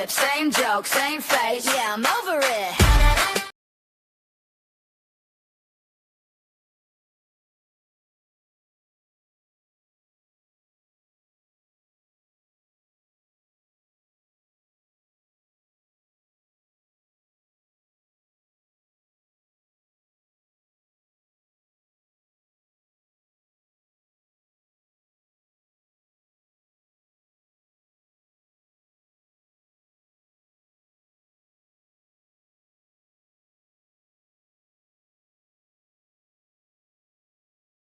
lips, same joke, same face. Yeah, I'm over it.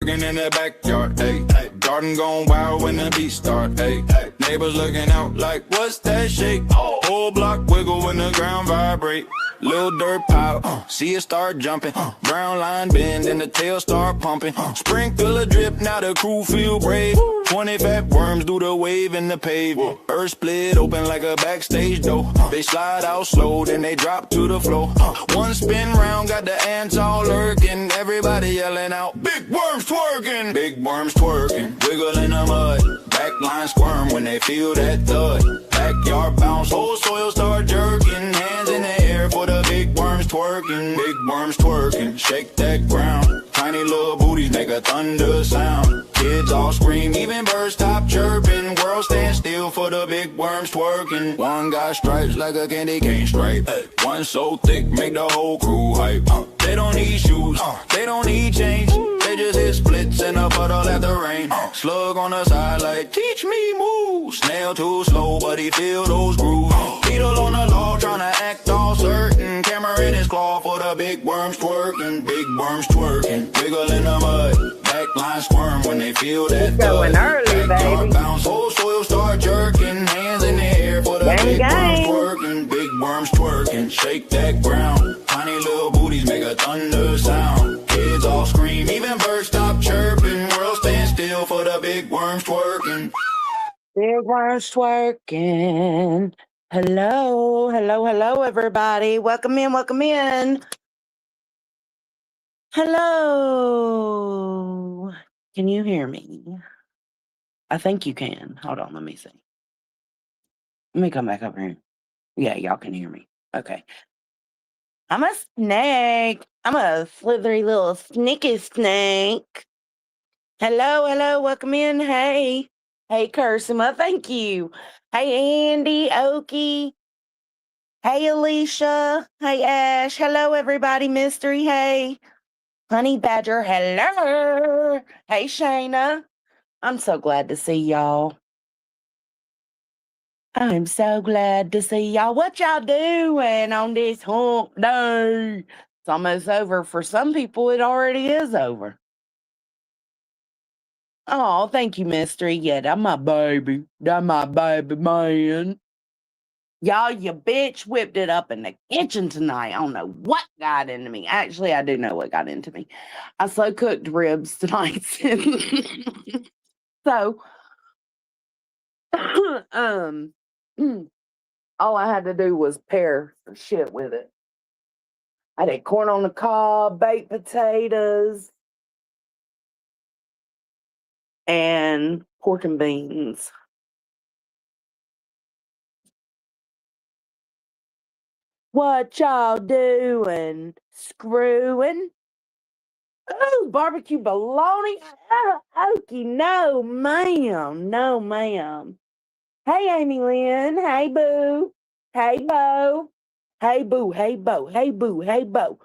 In the backyard, ayy. Garden gone wild when the beat start, ayy. Neighbors looking out like, what's that shake? Whole block wiggle when the ground vibrate. Little dirt pile, see it start jumping. Brown line bend and the tail start pumping. Sprinkler drip, now the crew feel brave. 20 fat worms do the wave in the pavement. Earth split open like a backstage door. They slide out slow, then they drop to the floor. One spin round, got the ants all lurking. Everybody yelling out, big worms twerking. Big worms twerking, wiggle in the mud. Backline squirm when they feel that thud. Backyard bounce, whole soil start jerking. Hands in the air for the big worms twerking. Big worms twerking, shake that ground. Tiny little booties make a thunder sound. Kids all scream, even birds stop chirping. World stand still for the big worms twerking. One got stripes like a candy cane stripe. One so thick, make the whole crew hype. They don't need shoes, they don't need chains. They just hit splits and a puddle at the rain. Slug on the side like, teach me move. Snail too slow, but he feel those grooves. Beetle on the log, tryna act all certain. Camera in his claw for the big worms twerking. Big worms twerking, wiggle in the mud. Backline squirm when they feel that going early, baby. Bounce, whole soil start jerking. Hands in the air for the big worms twerking. Big worms twerking, shake that ground. Tiny little booties make a thunder sound. Kids all scream, even birds stop chirping. World stand still for the big worms twerking. Big worms twerking. Hello, hello, hello, everybody. Welcome in, welcome in. Hello. Can you hear me? I think you can. Hold on, let me see. Let me come back over here. Yeah, y'all can hear me. Okay. I'm a snake. I'm a slithery little sneaky snake. Hello, hello, welcome in. Hey. Hey, Kursima, thank you. Hey, Andy, Okie. Hey, Alicia. Hey, Ash. Hello, everybody. Mystery. Hey. Honey Badger. Hello. Hey, Shayna. I'm so glad to see y'all. I'm so glad to see y'all. What y'all doing on this hump day? It's almost over. For some people, it already is over. Oh, thank you, Mystery. Yeah, that's my baby. That's my baby, man. Y'all, your bitch whipped it up in the kitchen tonight. I don't know what got into me. Actually, I do know what got into me. I slow cooked ribs tonight. So, all I had to do was pair some shit with it. I had corn on the cob, baked potatoes, and pork and beans. What y'all doing? Screwing? Oh, barbecue bologna? Okie, no, ma'am. No, ma'am. Hey, Amy Lynn. Hey, boo. Hey, Bo. Hey, boo. Hey, Bo. Hey, boo. Hey, Bo.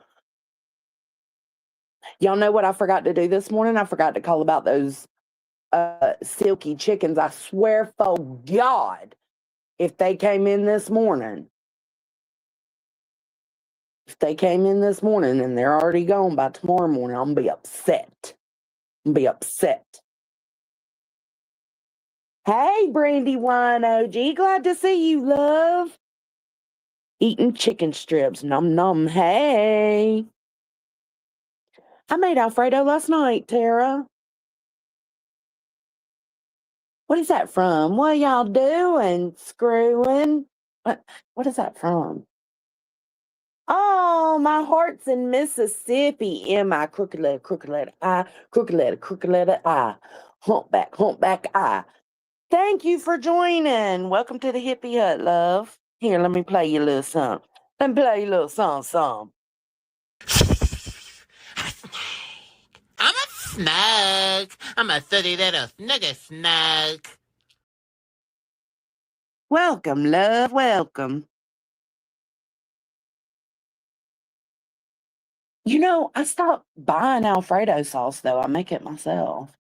Y'all know what I forgot to do this morning? I forgot to call about those silky chickens. I swear for God, if they came in this morning, and they're already gone by tomorrow morning, I'm going to be upset. Hey, Brandywine OG, glad to see you, love. Eating chicken strips, nom nom, hey. I made Alfredo last night, Tara. What is that from? What y'all doing? Screwing? What is that from? Oh, my heart's in Mississippi. M-I, crooked letter, I, crooked letter, I. Humpback, I. Thank you for joining. Welcome to the Hippie Hut, love. Here, let me play you a little song. Let me play you a little song. I'm a snug. I'm a sooty little snugger snug. Welcome, love, welcome. You know, I stopped buying Alfredo sauce, though. I make it myself.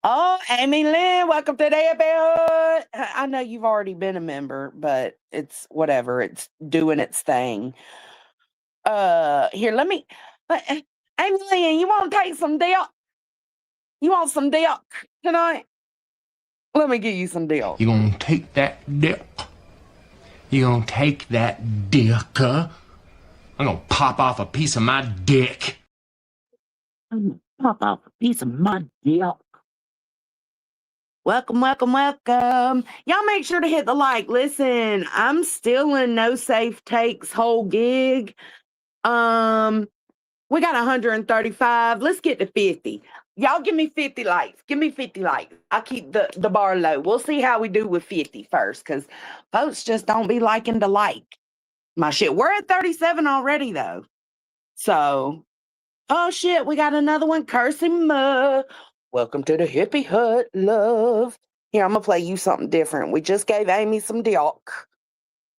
Oh, Amy Lynn, welcome to the episode. I know you've already been a member, but it's whatever. It's doing its thing. Here, let me... Amy Lynn, you want to take some dip? You want some dip tonight? Let me give you some dip. You gonna take that dip? You gonna take that dick? I'm gonna pop off a piece of my dick. I'm gonna pop off a piece of my dick. Welcome, welcome, welcome. Y'all make sure to hit the like. Listen, I'm still in No Safe Takes whole gig. We got 135. Let's get to 50. Y'all give me 50 likes. Give me 50 likes. I'll keep the bar low. We'll see how we do with 50 first, because folks just don't be liking to like my shit. We're at 37 already, though. So, oh shit, we got another one. Cursing Ma. Welcome to the hippie hut, love. Here, I'm going to play you something different. We just gave Amy some diok.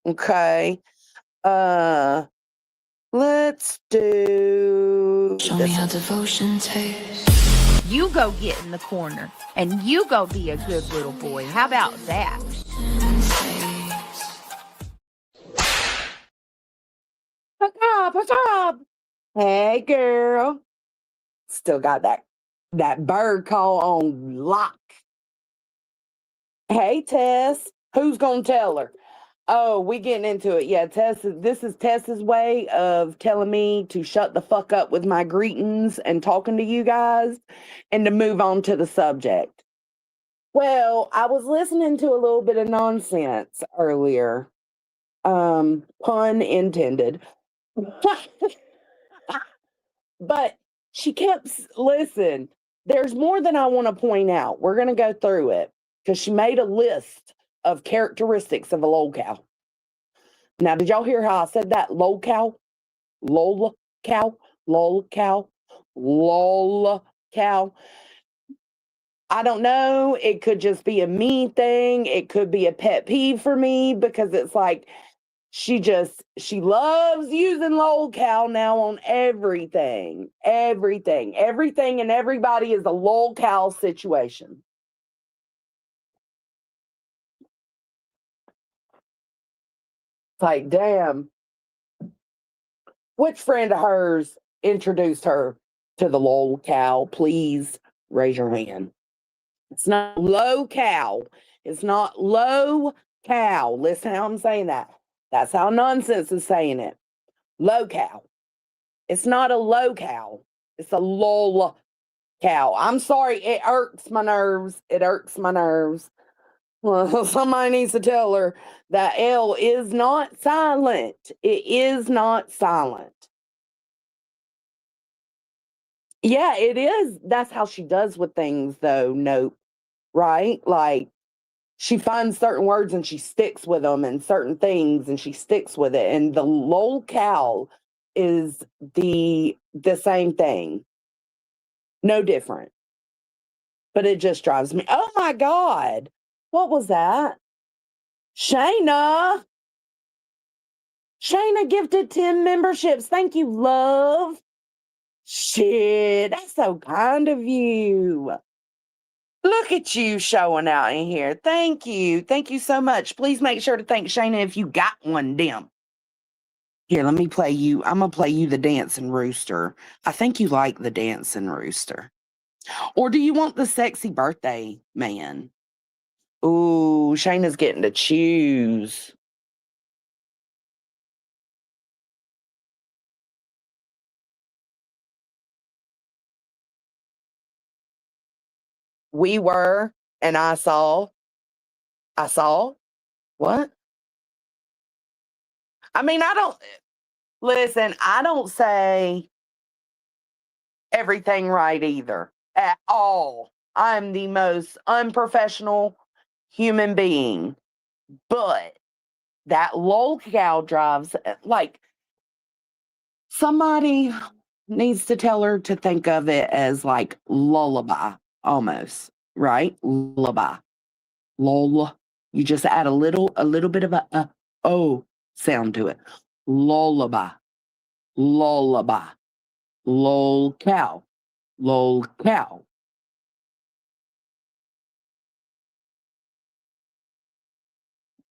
Okay. Let's do... Show me how devotion tastes. You go get in the corner, and you go be a good little boy. How about that? What's up? Hey, girl. Still got that bird call on lock. Hey, Tess. Who's going to tell her? Oh, we getting into it. Yeah, Tess, this is Tess's way of telling me to shut the fuck up with my greetings and talking to you guys and to move on to the subject. Well, I was listening to a little bit of nonsense earlier. Pun intended. But she kept, listen, there's more than I want to point out. We're going to go through it because she made a list of characteristics of a Lolcow. Now, did y'all hear how I said that? Lolcow? Lolcow? Lolcow? Lolcow? I don't know. It could just be a me thing. It could be a pet peeve for me because it's like she loves using Lolcow now on everything. Everything and everybody is a Lolcow situation. Like, damn. Which friend of hers introduced her to the Lolcow? Please raise your hand. It's not Lolcow. It's not Lolcow. Listen how I'm saying that. That's how nonsense is saying it. Lolcow. It's not a Lolcow. It's a Lolcow. I'm sorry. It irks my nerves. It irks my nerves. Well, somebody needs to tell her that L is not silent. It is not silent. Yeah, it is. That's how she does with things, though. Nope. Right? Like, she finds certain words and she sticks with them, and certain things and she sticks with it. And the Lolcow is the same thing. No different. But it just drives me. Oh my God. What was that? Shayna gifted 10 memberships. Thank you, love. Shit, that's so kind of you. Look at you showing out in here. Thank you. Thank you so much. Please make sure to thank Shayna if you got one, dim. Here, let me play you. I'm going to play you the dancing rooster. I think you like the dancing rooster. Or do you want the sexy birthday man? Ooh, Shayna's getting to choose. We were, and I saw. What? I mean, I don't say everything right either at all. I'm the most unprofessional human being. But that Lolcow drives, like, somebody needs to tell her to think of it as like lullaby almost, right? Lullaby. Lol. You just add a little bit of a O sound to it. Lullaby. Lullaby. Lolcow. Lolcow.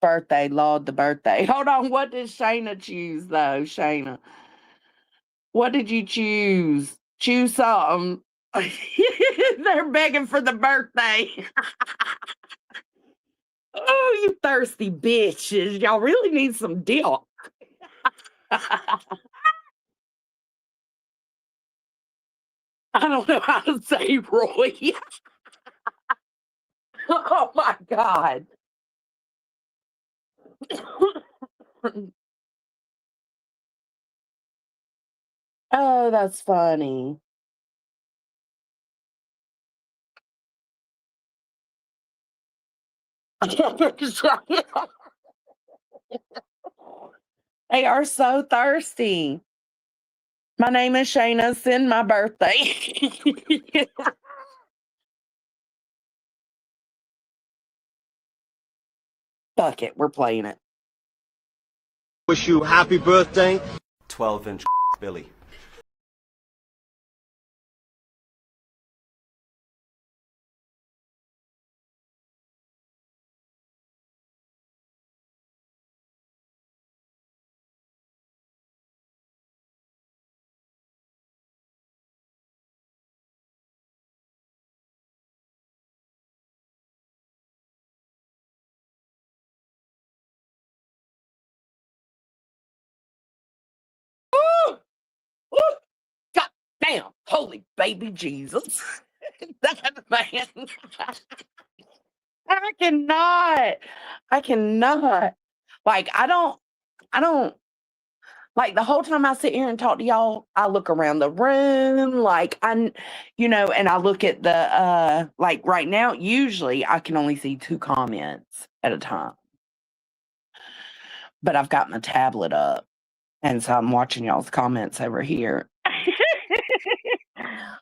Birthday, Lord, the birthday. Hold on. What did Shayna choose, though? Shayna, what did you choose? Choose something. They're begging for the birthday. Oh, you thirsty bitches. Y'all really need some deal. I don't know how to say Roy. Oh my God. Oh, that's funny. They are so thirsty. My name is Shayna. Send my birthday. Fuck it. We're playing it. Wish you happy birthday. 12-inch Billy. Ooh, ooh, God damn. Holy baby Jesus. That man. I cannot. I cannot. Like, I don't, like, the whole time I sit here and talk to y'all, I look around the room, like, and I look at the, like, right now, usually I can only see 2 comments at a time. But I've got my tablet up, and so I'm watching y'all's comments over here.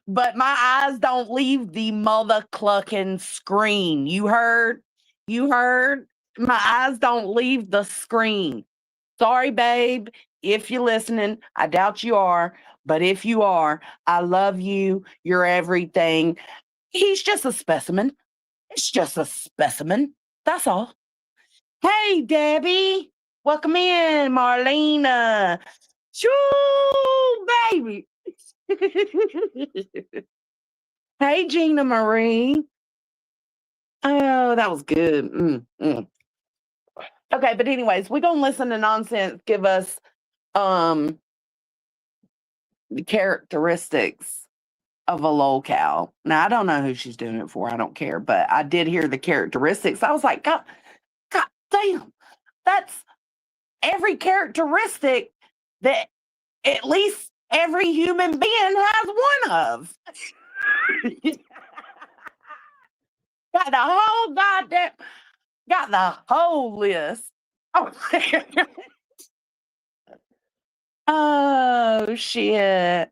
But my eyes don't leave the mother clucking screen. You heard? You heard? My eyes don't leave the screen. Sorry, babe, if you're listening. I doubt you are. But if you are, I love you. You're everything. He's just a specimen. It's just a specimen. That's all. Hey, Debbie. Welcome in, Marlena. Shoo, baby. Hey, Gina Marie. Oh, that was good. Okay, but anyways, we're gonna listen to nonsense. Give us the characteristics of a Lolcow. Now I don't know who she's doing it for. I don't care, but I did hear the characteristics. I was like, God damn, that's every characteristic that at least every human being has one of. Got the whole list. Oh, oh shit.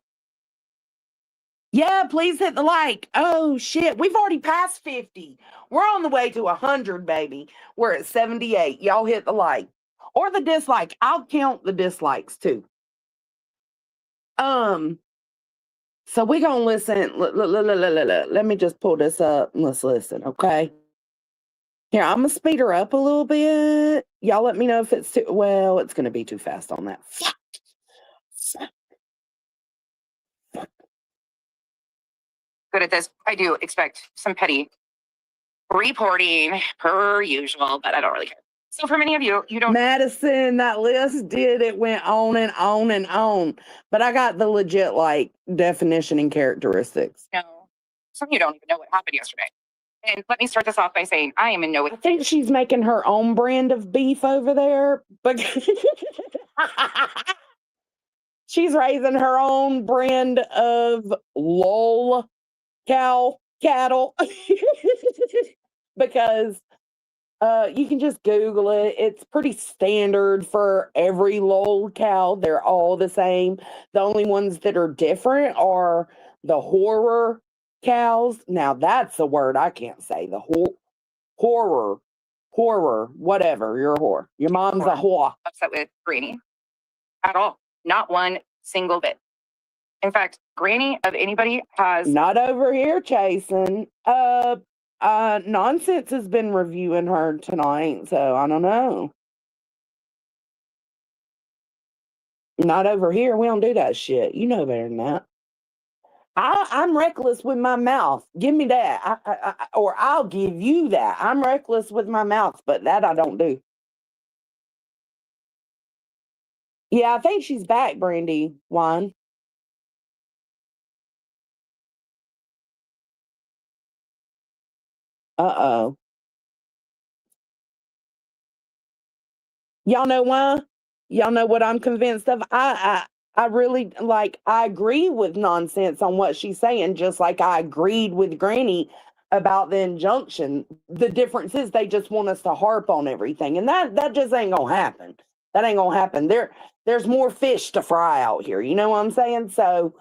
Yeah, please hit the like. Oh shit. We've already passed 50. We're on the way to 100, baby. We're at 78. Y'all hit the like. Or the dislike. I'll count the dislikes too. So we're gonna listen. Let me just pull this up and let's listen, okay? Here, I'm gonna speed her up a little bit. Y'all let me know if it's too well, it's gonna be too fast on that. Good at this. I do expect some petty reporting per usual, but I don't really care. So for many of you, you don't. Madison, that list did. It went on and on and on. But I got the legit, like, definition and characteristics. know. Some of you don't even know what happened yesterday. And let me start this off by saying I am in no way. I think she's making her own brand of beef over there. But she's raising her own brand of lol cow cattle. Because You can just Google it. It's pretty standard for every Lolcow. They're all the same. The only ones that are different are the horror cows. Now that's a word I can't say. The horror, whatever. You're a whore. Your mom's a whore. Upset with Granny at all. Not one single bit. In fact, Granny of anybody has Not over here chasing. Nonsense has been reviewing her tonight, so I don't know. Not over here. We don't do that shit. You know better than that. I'm reckless with my mouth. Give me that. Or I'll give you that. I'm reckless with my mouth, but that I don't do. Yeah, I think she's back, Brandy Wine. Uh-oh. Y'all know why? Y'all know what I'm convinced of? I really I agree with Nonsense on what she's saying, just like I agreed with Granny about the injunction. The difference is they just want us to harp on everything, and that just ain't gonna happen. That ain't gonna happen. There's more fish to fry out here. You know what I'm saying? So,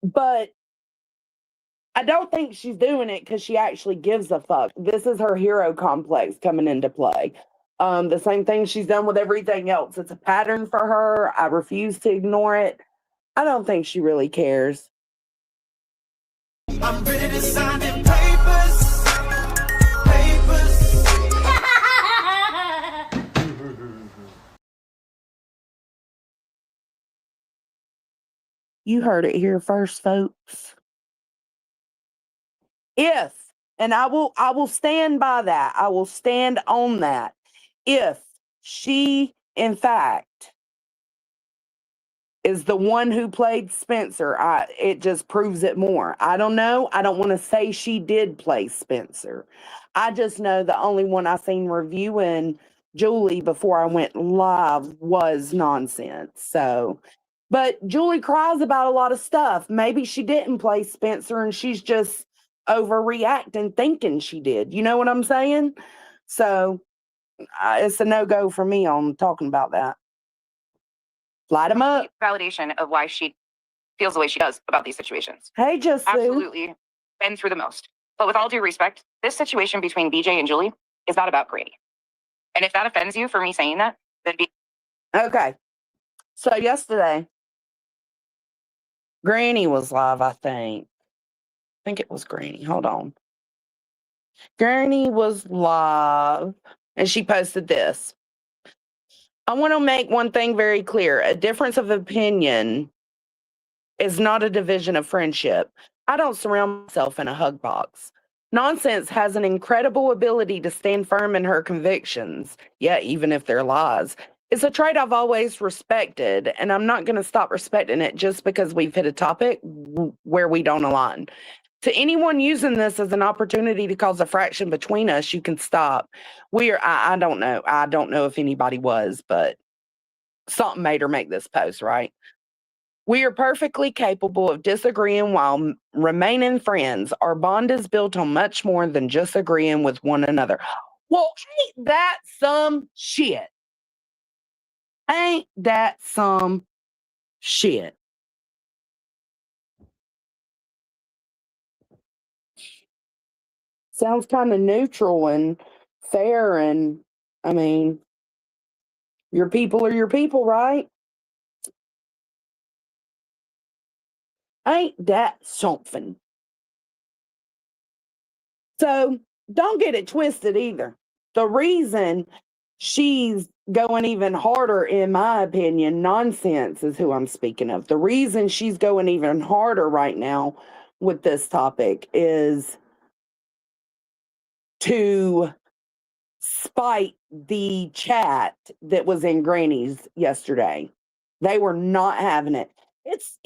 but I don't think she's doing it because she actually gives a fuck. This is her hero complex coming into play. The same thing she's done with everything else. It's a pattern for her. I refuse to ignore it. I don't think she really cares. I'm ready to sign them papers. You heard it here first, folks. If, and I will stand by that. I will stand on that. If she, in fact, is the one who played Spencer, it just proves it more. I don't know. I don't want to say she did play Spencer. I just know the only one I seen reviewing Julie before I went live was Nonsense. So, but Julie cries about a lot of stuff. Maybe she didn't play Spencer and she's just overreacting thinking she did. You know what I'm saying? So it's a no-go for me on talking about that. Light them up. validation of why she feels the way she does about these situations. Hey, just Absolutely been through the most. But with all due respect, this situation between BJ and Julie is not about Granny. And if that offends you for me saying that, then be okay. So yesterday, Granny was live, I think. I think it was Granny. Hold on. Granny was live, and she posted this. I want to make one thing very clear. A difference of opinion is not a division of friendship. I don't surround myself in a hug box. Nonsense has an incredible ability to stand firm in her convictions, yeah, even if they're lies. It's a trait I've always respected, and I'm not going to stop respecting it just because we've hit a topic where we don't align. To anyone using this as an opportunity to cause a fraction between us, you can stop. I don't know. I don't know if anybody was, but something made her make this post, right? We are perfectly capable of disagreeing while remaining friends. Our bond is built on much more than just agreeing with one another. Well, ain't that some shit? Ain't that some shit? Sounds kind of neutral and fair, and I mean, your people are your people, right? Ain't that something? So don't get it twisted either. The reason she's going even harder, in my opinion, Nonsense is who I'm speaking of. The reason she's going even harder right now with this topic is to spite the chat that was in Granny's yesterday. They were not having it. It's,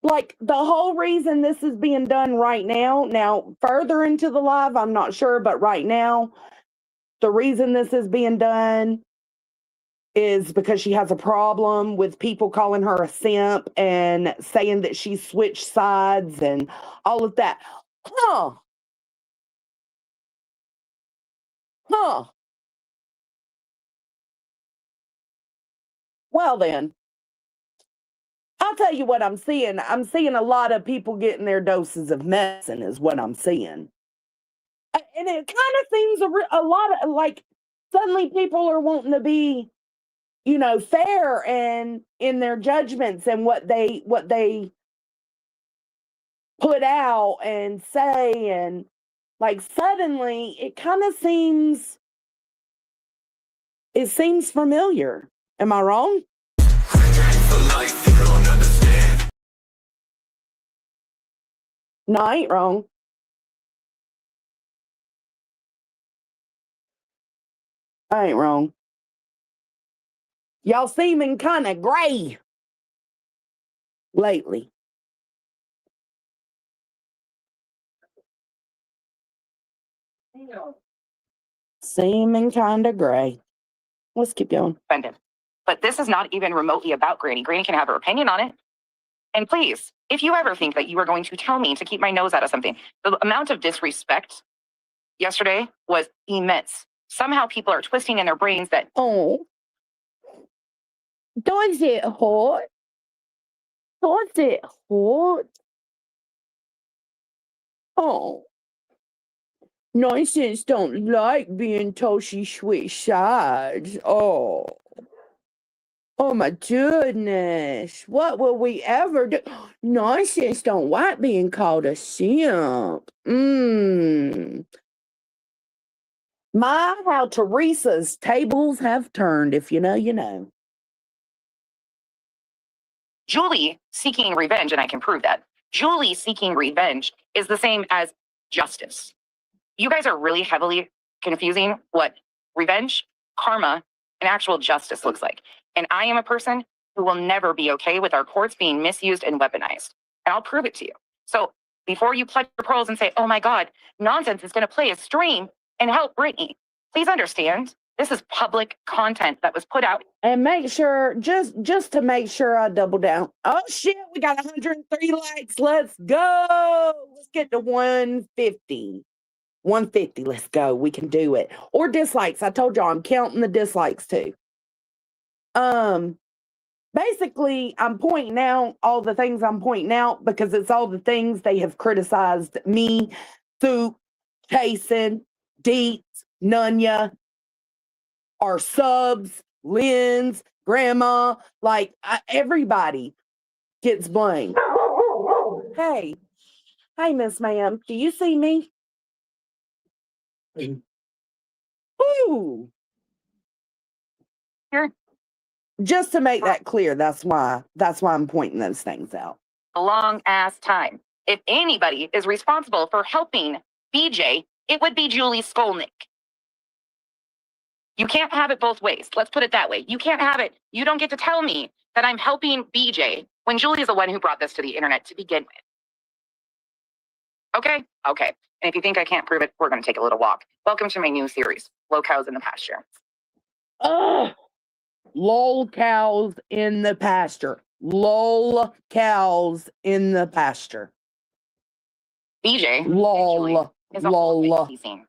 like the whole reason this is being done right now, further into the live, I'm not sure, but right now, the reason this is being done is because she has a problem with people calling her a simp and saying that she switched sides and all of that. Huh. Huh. Well, then, I'll tell you what I'm seeing. I'm seeing a lot of people getting their doses of medicine, is what I'm seeing. And it kind of seems a lot of like suddenly people are wanting to be, fair and in their judgments and what they put out and say, and like suddenly it kind of seems familiar. Am I wrong? No, I ain't wrong. I ain't wrong. Y'all seeming kind of gray lately. Seeming kind of gray. Let's keep going. Offended. But this is not even remotely about Granny. Granny can have her opinion on it. And please, if you ever think that you are going to tell me to keep my nose out of something, the amount of disrespect yesterday was immense. Somehow people are twisting in their brains that, oh, does it hurt? Does it hurt? Oh, nonsense don't like being told she switched sides. Oh my goodness. What will we ever do? Nonsense don't like being called a simp. My, how Teresa's tables have turned. If you know, you know. Julie seeking revenge, and I can prove that. Julie seeking revenge is the same as justice. You guys are really heavily confusing what revenge, karma, and actual justice looks like. And I am a person who will never be okay with our courts being misused and weaponized. And I'll prove it to you. So before you clutch your pearls and say, oh my God, nonsense is going to play a stream and help Brittany, please understand, this is public content that was put out. And make sure, just to make sure I double down. Oh shit, we got 103 likes. Let's go. Let's get to 150. 150, let's go. We can do it. Or dislikes. I told y'all I'm counting the dislikes too. Basically, I'm pointing out all the things I'm pointing out because it's all the things they have criticized me, Throop, Jason, Deets, Nunya, our subs, Lynn's, Grandma, like everybody gets blamed. Hey, Miss Ma'am, do you see me? Ooh. Here. Just to make that clear, that's why I'm pointing those things out. A long ass time. If anybody is responsible for helping BJ, it would be Julie Skolnick. You can't have it both ways. Let's put it that way. You can't have it. You don't get to tell me that I'm helping BJ when Julie is the one who brought this to the internet to begin with. Okay? Okay. And if you think I can't prove it, we're going to take a little walk. Welcome to my new series, Lolcows in the Pasture. Lolcows in the pasture. Lolcows in the pasture. BJ Lol. is a teasing.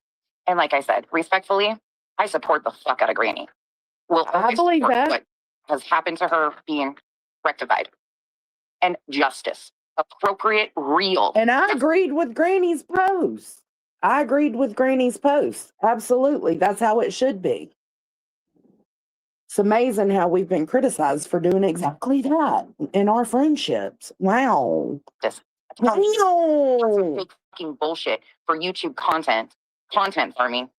And like I said, respectfully, I support the fuck out of Granny. Well, I believe that. What has happened to her being rectified. And justice. Appropriate, real. And I agreed with Granny's post. Absolutely. That's how it should be. It's amazing how we've been criticized for doing exactly that in our friendships. Wow. Wow. Fucking bullshit for YouTube content farming,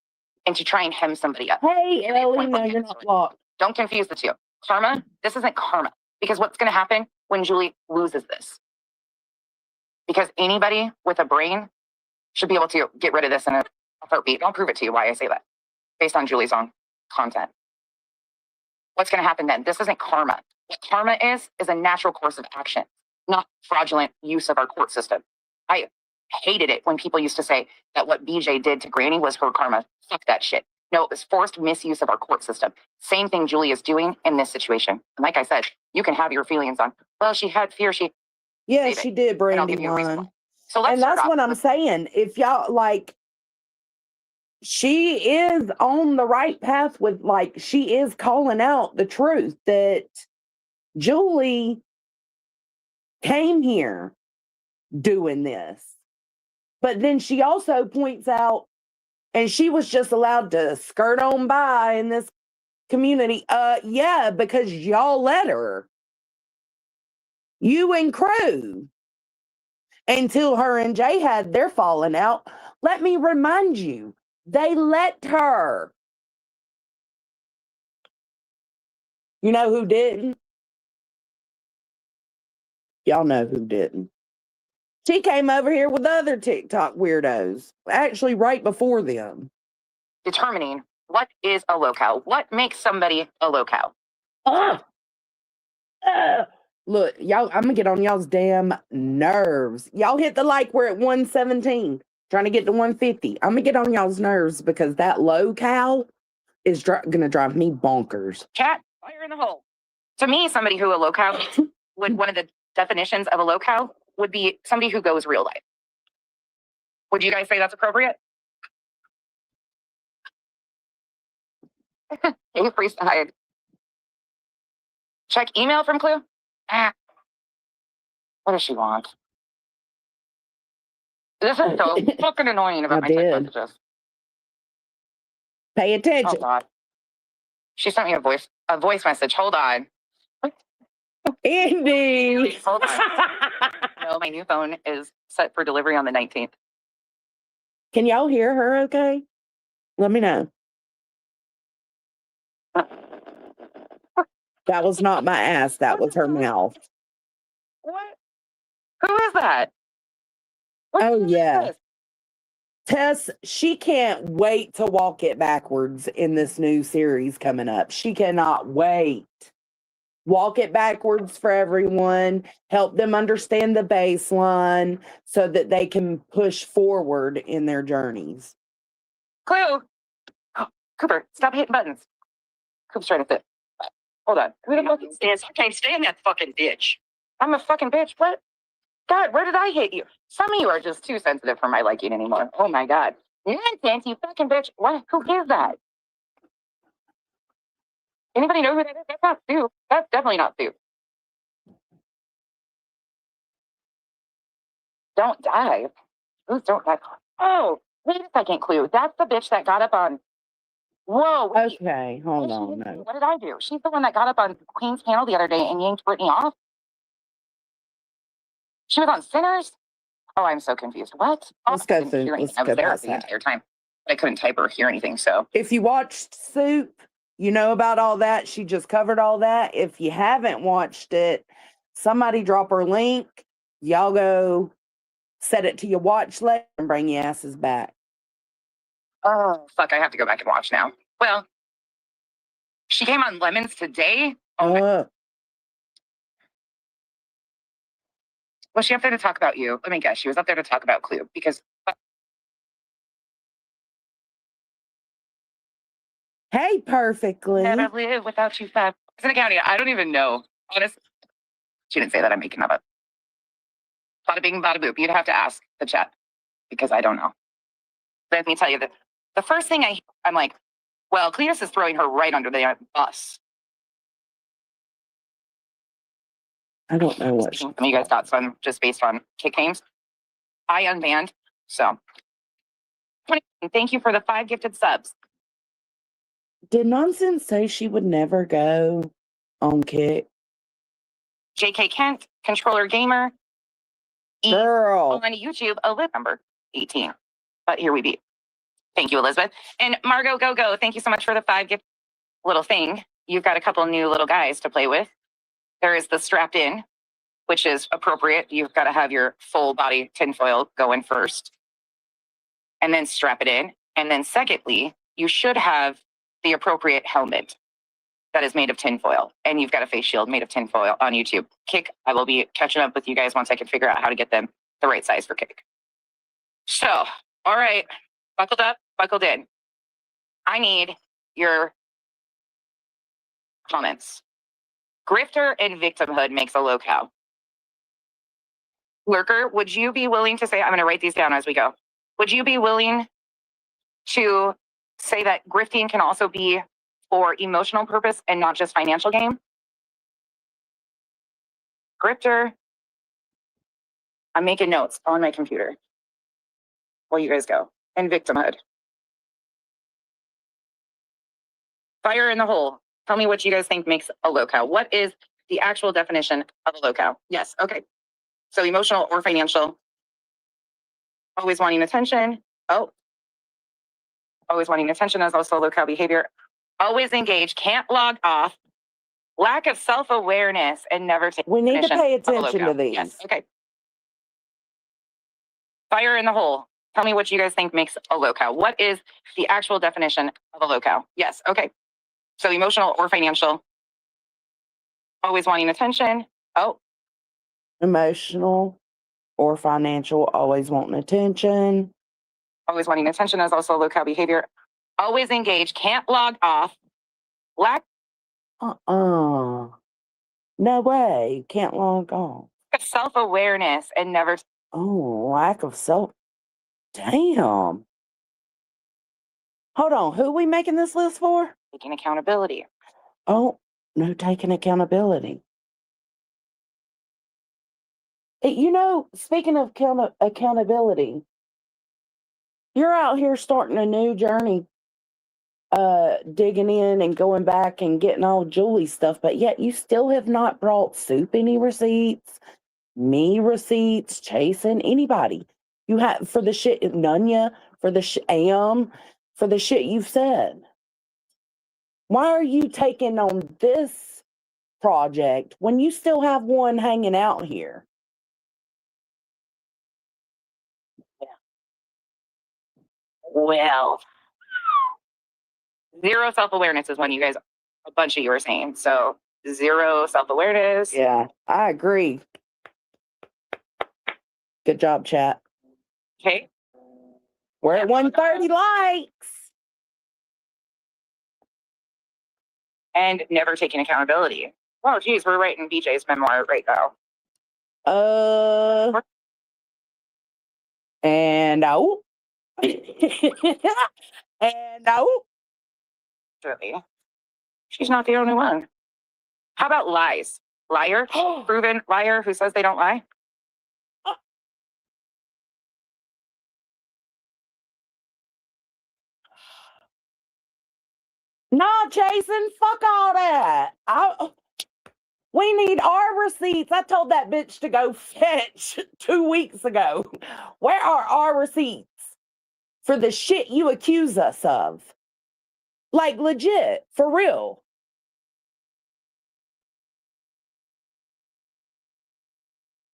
and to try and hem somebody up. Hey, Ellie, no, you're not blocked. Don't confuse the two. Karma, this isn't karma. Because what's going to happen when Julie loses this? Because anybody with a brain should be able to get rid of this in a heartbeat. I'll prove it to you why I say that. Based on Julie's own content. What's going to happen then? This isn't karma. What karma is a natural course of action, not fraudulent use of our court system. I hated it when people used to say that what BJ did to Granny was her karma. Fuck that shit. No, it was forced misuse of our court system. Same thing Julie is doing in this situation. And like I said, you can have your feelings on, well, she had fear. She did, Brandy. So let's and that's what I'm saying. If y'all like, she is on the right path with, like, she is calling out the truth that Julie came here doing this. But then she also points out, and she was just allowed to skirt on by in this community. Yeah, because y'all let her. You and Crew. Until her and Jay had their falling out. Let me remind you, they let her. You know who didn't? Y'all know who didn't. She came over here with other TikTok weirdos, actually right before them. Determining what is a Lolcow. What makes somebody a Lolcow? Look, y'all, I'm gonna get on y'all's damn nerves. Y'all hit the like, we're at 117, trying to get to 150. I'm gonna get on y'all's nerves because that Lolcow is gonna drive me bonkers. Chat, fire in the hole. To me, somebody who a Lolcow would, one of the definitions of a Lolcow would be somebody who goes real life. Would you guys say that's appropriate? Hey, priest hide. Check email from Clue. What does she want? This is so fucking annoying about my text messages. Pay attention. Oh God. She sent me a voice message. Hold on. Indy. Hold on. No, my new phone is set for delivery on the 19th. Can y'all hear her okay? Let me know. That was not my ass. That was her mouth. What? Who is that? Oh, yeah. Tess, she can't wait to walk it backwards in this new series coming up. She cannot wait. Walk it backwards for everyone. Help them understand the baseline so that they can push forward in their journeys. Clue. Oh, Cooper, stop hitting buttons. Cooper's trying to fit. Hold on. Who the fuck stands? I can't stay in that fucking bitch. I'm a fucking bitch. What? God, where did I hit you? Some of you are just too sensitive for my liking anymore. Oh my God. Nonsense, you fucking bitch. What? Who is that? Anybody know who that is? That's not Sue. That's definitely not Sue. Don't die. Who's don't die? Oh, wait a second, Clue. That's the bitch that got up on. Whoa. Wait. Okay, hold on. No. What did I do? She's the one that got up on Queen's panel the other day and yanked Brittany off. She was on Sinners? Oh, I'm so confused. What? Let's go through. Let's I was go there past the that. entire time. I couldn't type or hear anything, so. If you watched Soup, you know about all that. She just covered all that. If you haven't watched it, somebody drop her link. Y'all go set it to your watch list and bring your asses back. Oh, fuck, I have to go back and watch now. Well, she came on Lemons today. Oh, was she up there to talk about you? Let me guess. She was up there to talk about Clue because. Hey, perfectly. Never live without you, Fab. It's an accounting. I don't even know. Honestly, she didn't say that. I'm making that up. Bada bing, bada boop. You'd have to ask the chat because I don't know. Let me tell you that the first thing I'm like, well, Cletus is throwing her right under the bus. I don't know what. Some of you guys got some just based on kick names. I unbanned. So, thank you for the 5 gifted subs. Did Nonsense say she would never go on Kick? JK Kent, Controller Gamer. Girl. On YouTube, Elizabeth number 18. But here we be. Thank you, Elizabeth. And Margot Go, thank you so much for the 5 gift little thing. You've got a couple new little guys to play with. There is the strapped in, which is appropriate. You've got to have your full body tinfoil going first. And then strap it in. And then secondly, you should have the appropriate helmet that is made of tinfoil. And you've got a face shield made of tinfoil on YouTube. Kick, I will be catching up with you guys once I can figure out how to get them the right size for Kick. So, all right, buckled up, buckled in. I need your comments. Grifter and victimhood makes a Lolcow. Lurker, would you be willing to say, I'm going to write these down as we go. Would you be willing to say that grifting can also be for emotional purpose and not just financial gain. Grifter. I'm making notes on my computer while you guys go. And victimhood. Fire in the hole. Tell me what you guys think makes a Lolcow. What is the actual definition of a Lolcow? Yes, okay. So emotional or financial. Always wanting attention. Oh. Always wanting attention is also Lolcow behavior. Always engaged, can't log off. Lack of self-awareness and never take We need to pay definition of a attention to Lolcow. these. Yes, okay. Fire in the hole. Tell me what you guys think makes a Lolcow. What is the actual definition of a Lolcow? Yes, okay. So emotional or financial. Always wanting attention. Oh. Emotional or financial, always wanting attention. Always wanting attention is also Lolcow behavior. Always engaged, can't log off. Lack No way. Can't log on. of self-awareness and never Oh, lack of self. Damn. Hold on. Who we making this list for? taking accountability. Oh, no taking accountability. You know, speaking of accountability, you're out here starting a new journey, digging in and going back and getting all Julie stuff, but yet you still have not brought Soup any receipts, me receipts, chasing anybody. You have for the shit, Nunya, for the for the shit you've said. Why are you taking on this project when you still have one hanging out here? Well, zero self-awareness is one you guys, a bunch of you are saying. So zero self-awareness. Yeah, I agree. Good job, chat. Okay. We're at 130 likes. And never taking accountability. Oh, geez, we're writing BJ's memoir right now. And out. And out. Surely. She's not the only one. How about lies? Liar? Proven liar who says they don't lie? No, Jason, fuck all that. We need our receipts. I told that bitch to go fetch 2 weeks ago. Where are our receipts for the shit you accuse us of? Like, legit, for real.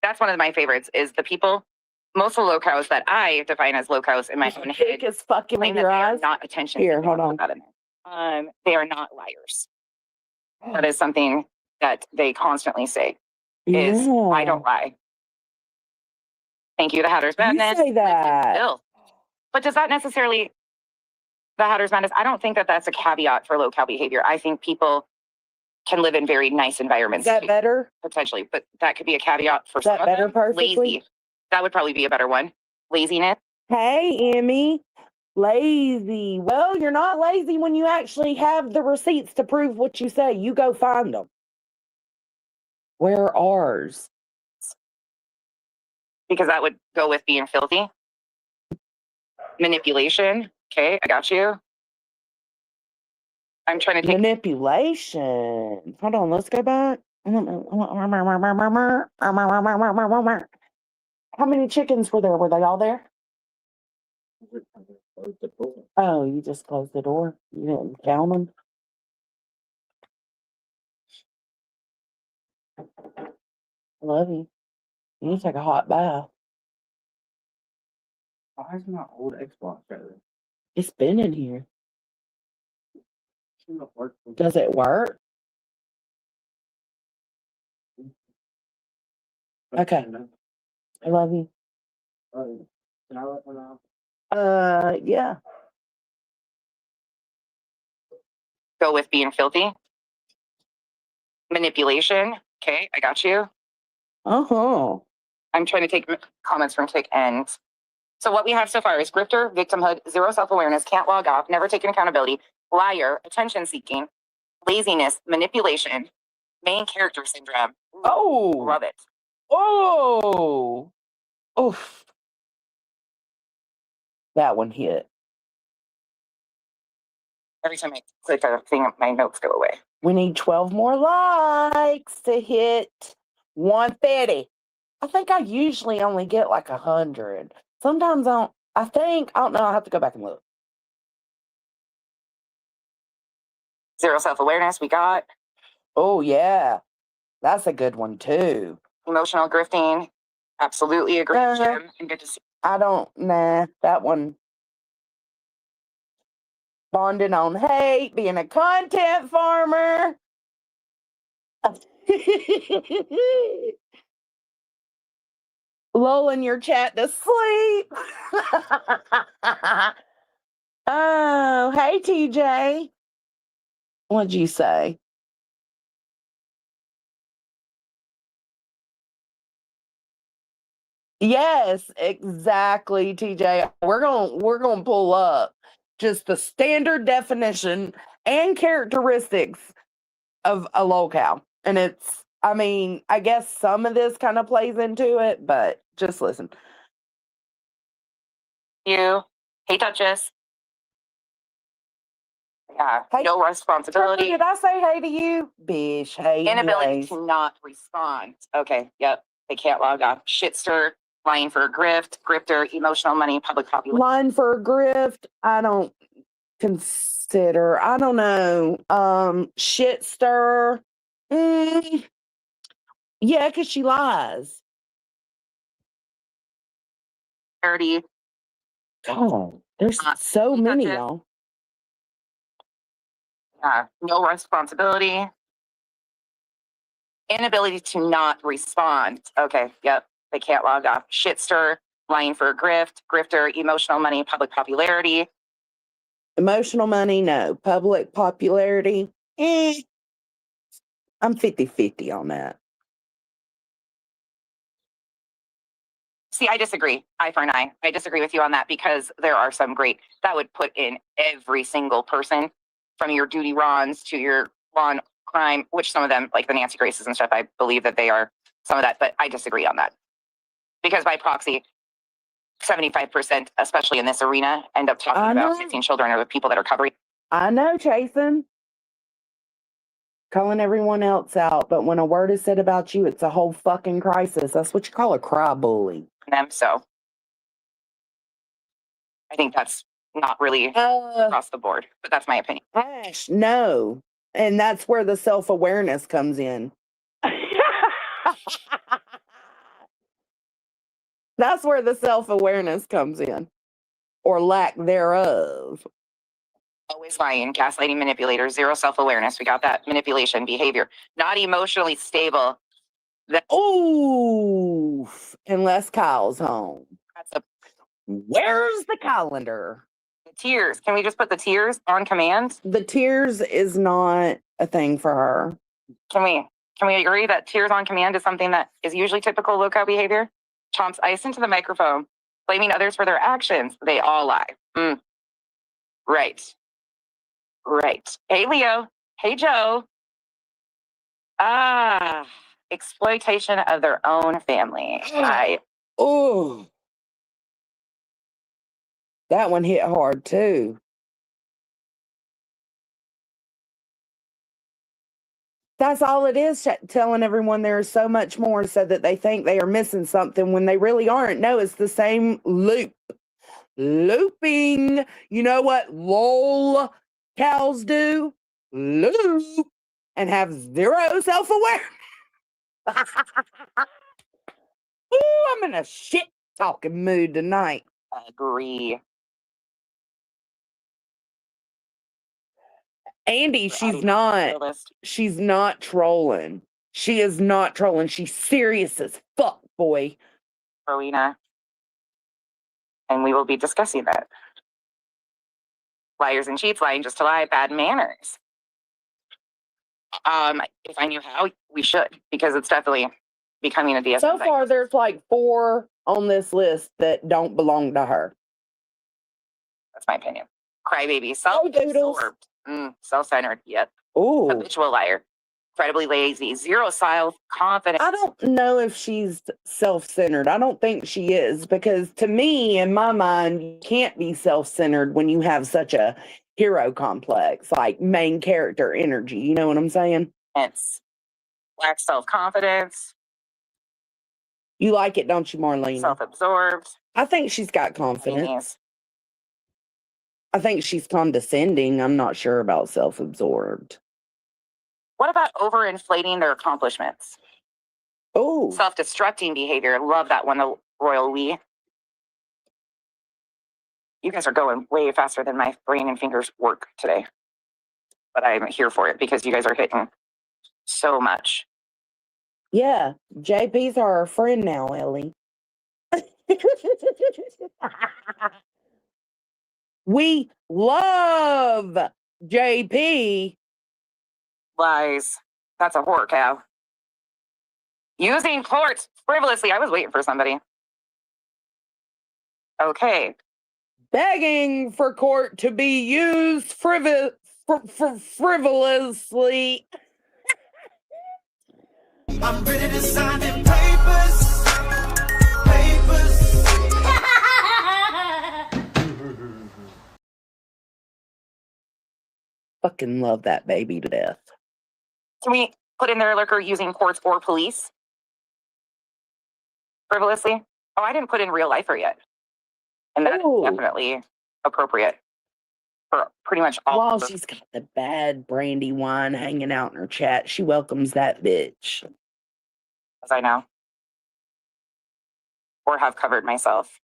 That's one of my favorites is the people, most of the Lolcows that I define as Lolcows in my own head, Is fucking claim with that your they are eyes. not attention. Here, hold on. They are not liars. That is something that they constantly say is, I don't lie. Thank you, the Hatter's Madness. You say that. But does that necessarily, the Hatter's Madness, I don't think that that's a caveat for Lolcow behavior. I think people can live in very nice environments. Is that better? Potentially, but that could be a caveat for Is that some better of them. perfectly? Lazy. That would probably be a better one. Laziness. Hey, Emmy. Lazy. Well, you're not lazy when you actually have the receipts to prove what you say. You go find them. Where are ours? Because that would go with being filthy. Manipulation. Okay, I got you. I'm trying to take Manipulation. Hold on, let's go back. How many chickens were there? Were they all there? Oh, you just closed the door. You didn't count them. I love you. You need to take a hot bath. Why is my old Xbox better? It's been in here. Does it work? Okay. I love you. Can I let one out? Yeah. go with being filthy. Manipulation. Okay, I got you. Uh-huh. I'm trying to take comments from Tick and So what we have so far is grifter, victimhood, zero self-awareness, can't log off, never taking accountability, liar, attention-seeking, laziness, manipulation, main character syndrome. Ooh, Oh, love it. oh, oof. That one hit. Every time I click a thing, my notes go away. We need 12 more likes to hit 150. I think I usually only get like 100. Sometimes I don't know. I have to go back and look. Zero self-awareness, we got. Oh, yeah. That's a good one, too. Emotional grifting, absolutely agree with Jim, and good to see. That one. Bonding on hate, being a content farmer. Lulling your chat to sleep. Oh, hey, TJ. What'd you say? Yes, exactly, TJ. We're gonna pull up just the standard definition and characteristics of a lolcow. And I guess some of this kind of plays into it, but just listen. You, hey, Duchess. Yeah, Hey, no responsibility. Did I say hey to you? Bish, hey. Inability anyways. to not respond. Okay, yep. They can't log off. Shitster, lying for a grift, grifter, emotional money, public popularity. Line for a grift, I don't consider. I don't know. Shitster. Yeah, because she lies. Charity. God, there's so many, y'all. No responsibility. Inability to not respond. Okay, yep. They can't log off. Shitster, lying for a grift, grifter, emotional money, public popularity. Emotional money, no. Public popularity, I'm 50-50 on that. See, I disagree. Eye for an eye. I disagree with you on that because there are some great, that would put in every single person from your Duty Rons to your lawn crime, which some of them, like the Nancy Graces and stuff, I believe that they are some of that, but I disagree on that. Because by proxy, 75%, especially in this arena, end up talking about missing children or the people that are covering. I know, Chasen. Calling everyone else out, but when a word is said about you, it's a whole fucking crisis. That's what you call a cry bully. Them, so I think that's not really across the board, but that's my opinion. Ash, no. And that's where the self-awareness comes in. That's where the self-awareness comes in. Or lack thereof. Always lying, gaslighting, manipulator, zero self-awareness. We got that. Manipulation, behavior, not emotionally stable. Oof. Unless Kyle's home. Where's the calendar? The tears. Can we just put the tears on command? The tears is not a thing for her. Can we agree that tears on command is something that is usually typical Lolcow behavior? Chomps ice into the microphone, blaming others for their actions. They all lie. Right. Hey, Leo. Hey, Joe. Exploitation of their own family. Oh. That one hit hard too. That's all it is, telling everyone there is so much more so that they think they are missing something when they really aren't. No, it's the same loop. Looping. You know what lol cows do? Loop and have zero self-awareness. Ooh, I'm in a shit talking mood tonight. Agree. Andy, she's not trolling. She is not trolling. She's serious as fuck, boy. Rowena. And we will be discussing that. Liars and cheats, lying just to lie, bad manners. If I knew how, we should, because it's definitely becoming a DSM. So far, there's like 4 on this list that don't belong to her. That's my opinion. Crybaby, Doodles. self-absorbed, self-centered, yep. Ooh. Habitual liar, incredibly lazy, zero self-confidence. I don't know if she's self-centered. I don't think she is, because to me, in my mind, you can't be self-centered when you have such a hero complex, like main character energy. You know what I'm saying? It's lack self-confidence. You like it, don't you, Marlene? Self-absorbed. I think she's got confidence. Yes. I think she's condescending. I'm not sure about self-absorbed. What about overinflating their accomplishments? Oh. Self-destructing behavior. Love that one, the royal we. You guys are going way faster than my brain and fingers work today. But I'm here for it because you guys are hitting so much. Yeah, JP's our friend now, Ellie. We love JP. Lies. That's a whore cow. Using courts frivolously. I was waiting for somebody. Okay. Begging for court to be used frivolously. I'm ready to sign them papers. Fucking love that baby to death. Can we put in there lurker using courts or police? Frivolously? Oh, I didn't put in real lifer yet. And that's definitely appropriate for pretty much all. While she's got the bad brandy wine hanging out in her chat, she welcomes that bitch. As I know. Or have covered myself.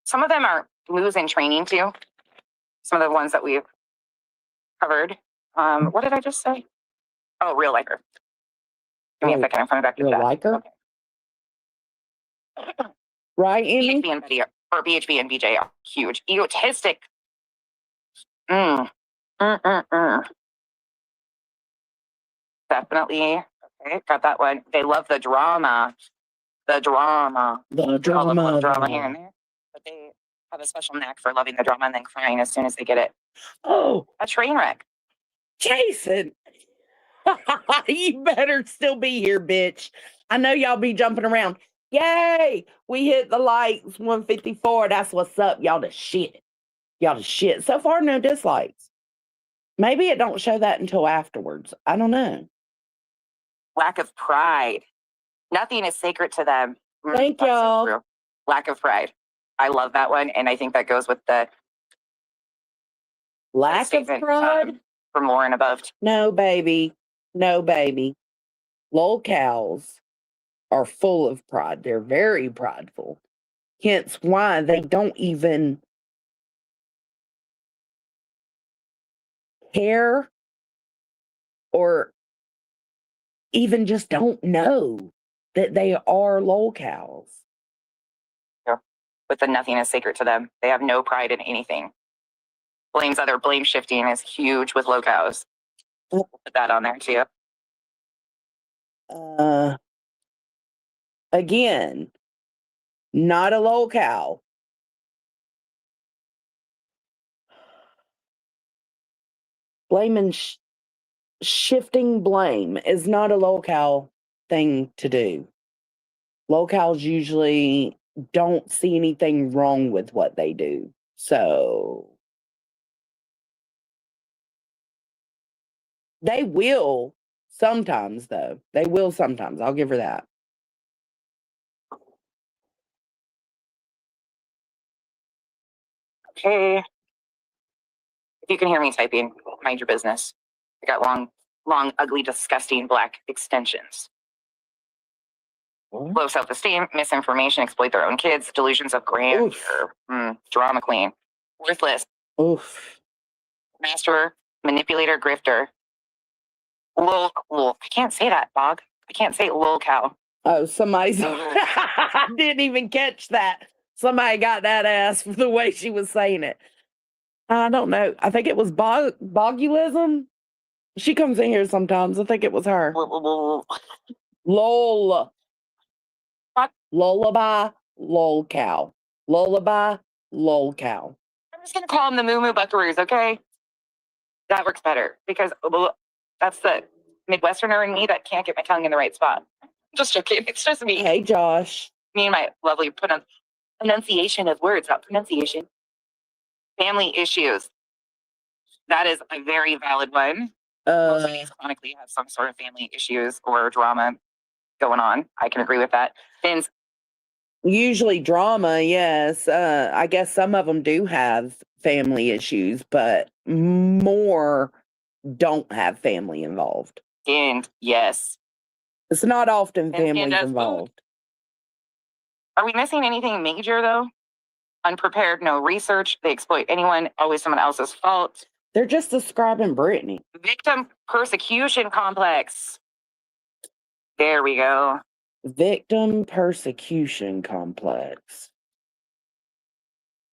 Some of them are losing training too. Some of the ones that we've covered. What did I just say? Oh, real liker. Give me a second. I'm coming back to real that. liker? Okay. Right, Amy? BHB and Betty or BHB and BJ are huge. Egotistic. Definitely. Okay, got that one. They love the drama. The drama. The drama. Drama here and there. But they have a special knack for loving the drama and then crying as soon as they get it. Oh, a train wreck. Jason. You better still be here, bitch. I know y'all be jumping around. Yay! We hit the likes, 154. That's what's up. Y'all the shit. Y'all the shit. So far, no dislikes. Maybe it don't show that until afterwards. I don't know. Lack of pride. Nothing is sacred to them. Thank y'all. So lack of pride. I love that one. And I think that goes with the lack of pride from Lauren above. No, baby. No, baby. Lolcows are full of pride. They're very prideful. Hence why they don't even care or even just don't know that they are lolcows. Yeah. With the nothing is sacred to them. They have no pride in anything. Blame shifting is huge with lolcows. Put that on there too. Again, not a lolcow. Blaming, shifting blame is not a lolcow thing to do. Lolcows usually don't see anything wrong with what they do. So they will sometimes, though. They will sometimes. I'll give her that. Okay. If you can hear me typing, mind your business. I got long, ugly, disgusting black extensions. Low self-esteem, misinformation, exploit their own kids, delusions of grandeur, drama queen, worthless, master, manipulator, grifter, lol. I can't say that, Bog. I can't say lolcow. Oh, somebody's. I didn't even catch that. Somebody got that ass for the way she was saying it. I don't know. I think it was bogulism. She comes in here sometimes. I think it was her. Lol. What? Lullaby. Lolcow. Lullaby, Lolcow. I'm just going to call them the Moo Moo Buckaroos, okay? That works better because that's the Midwesterner in me that can't get my tongue in the right spot. Just joking. It's just me. Hey, Josh. Me and my lovely pronunciation of words, not pronunciation. Family issues. That is a very valid one. Most of these chronically have some sort of family issues or drama going on. I can agree with that. Finn's usually drama, yes. I guess some of them do have family issues, but more don't have family involved. and yes. It's not often And families does involved. Are we missing anything major though? Unprepared, no research. They exploit anyone, always someone else's fault. They're just describing Brittany. Victim persecution complex. There we go. Victim persecution complex.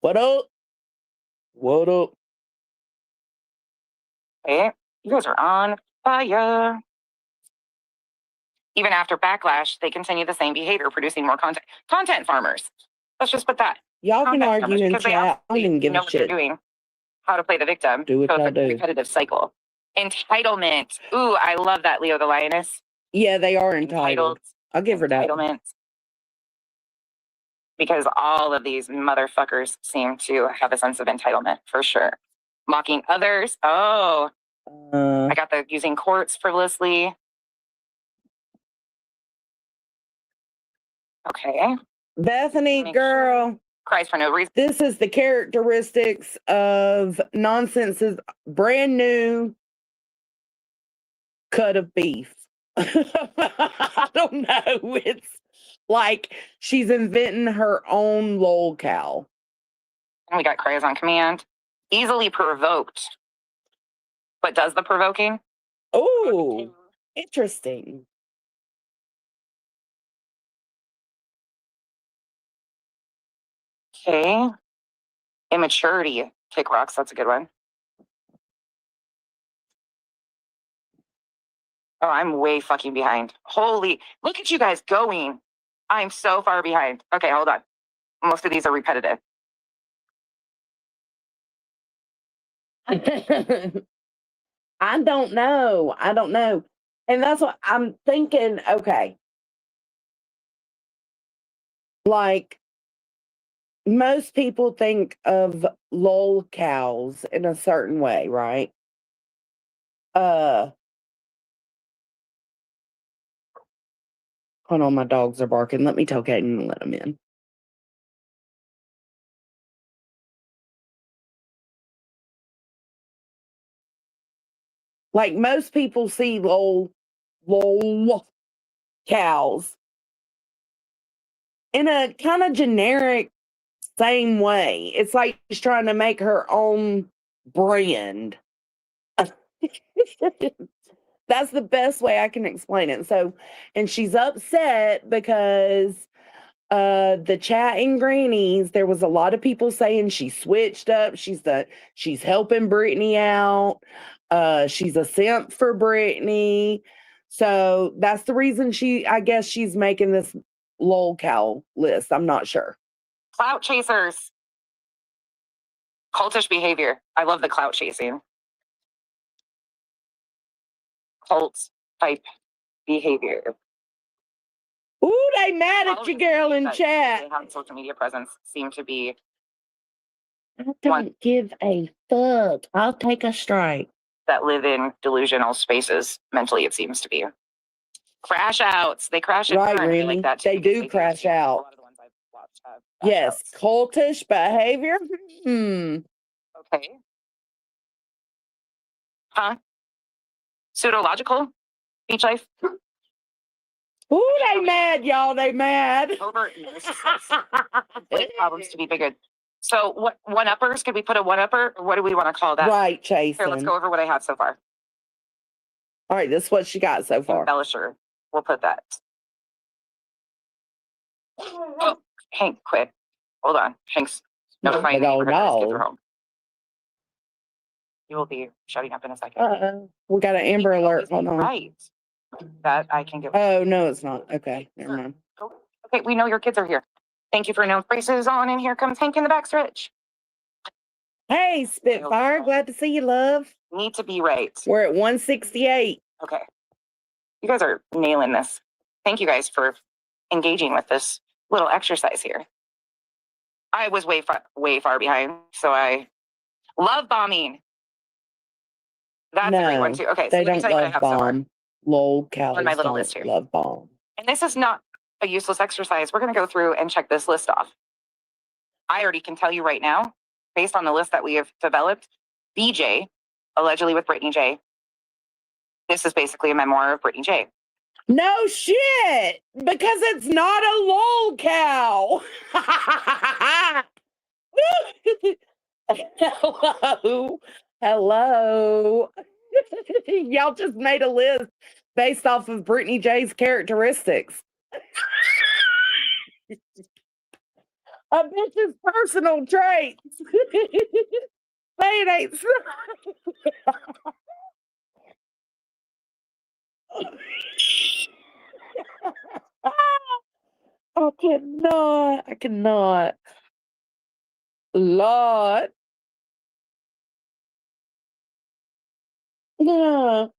What up? What up? Hey, you guys are on fire. Even after backlash, they continue the same behavior, producing more content. Content farmers. Let's just put that. Y'all can Content argue farmers, in because they chat. I obviously didn't give know a what they're shit. doing, how to play the victim. Do what So y'all it's a do. repetitive cycle. Entitlement. Ooh, I love that, Leo the Lioness. Yeah, they are entitled. I'll give her that. Entitlement. Because all of these motherfuckers seem to have a sense of entitlement, for sure. Mocking others. Oh, I got the using courts frivolously. Okay. Bethany, Make girl, Cries for no reason. this is the characteristics of Nonsense's brand new cut of beef. I don't know. It's like she's inventing her own Lolcow. And we got cries on command. Easily provoked. But does the provoking? Oh, interesting. Okay. Immaturity. Kick rocks. That's a good one. Oh, I'm way fucking behind. Holy, look at you guys going. I'm so far behind. Okay, hold on. Most of these are repetitive. I don't know. I don't know. And that's what I'm thinking. Okay. Like, most people think of Lolcows in a certain way, right? Hold on, my dogs are barking. Let me tell Kaden and let them in. Like, most people see Lolcows in a kind of generic same way. It's like she's trying to make her own brand. That's the best way I can explain it. So, and she's upset because the chatting grannies, there was a lot of people saying she switched up. She's helping Brittany out. She's a simp for Brittany. So that's the reason I guess she's making this Lolcow list. I'm not sure. Clout chasers. Cultish behavior. I love the clout chasing. Cult type behavior. Ooh, they mad at you, girl, in chat. They have social media presence seem to be. I don't give a fuck. I'll take a strike. That live in delusional spaces. Mentally, it seems to be. Crash outs. They crash Right, out. really. Like that too, they do crash out. A lot of the ones I've watched have yes, outs. cultish behavior. Okay. Huh? Pseudological beach life. Ooh, they mad, y'all. They mad. Overt problems to be bigger. So, what one-uppers? Could we put a one-upper? Or what do we want to call that? Right, Chase. Here, let's go over what I have so far. All right, this is what she got so far. Embellisher. We'll put that. Oh, Hank quit. Hold on. Hank's notifying me his kids are home. He will be shutting up in a second. We got an Amber Alert. Hold on. Right. That I can give. Oh, no, it's not. Okay, never mind. Okay, we know your kids are here. Thank you for no prices on, and here comes Hank in the backstretch. Hey, Spitfire, glad to see you, love. Need to be right. We're at 168. Okay. You guys are nailing this. Thank you guys for engaging with this little exercise here. I was way far behind, so I love bombing. That's a great one too. Okay, so They let me don't tell you what I love have so far bomb. Lolcow on my little list don't here. love bomb. And this is not a useless exercise. We're going to go through and check this list off. I already can tell you right now, based on the list that we have developed, BJ, allegedly with Brittany J. This is basically a memoir of Brittany J. No shit, because it's not a lolcow. Hello. Y'all just made a list based off of Brittany J's characteristics. A bitch's personal traits. Say it ain't so. I cannot. Lord. No.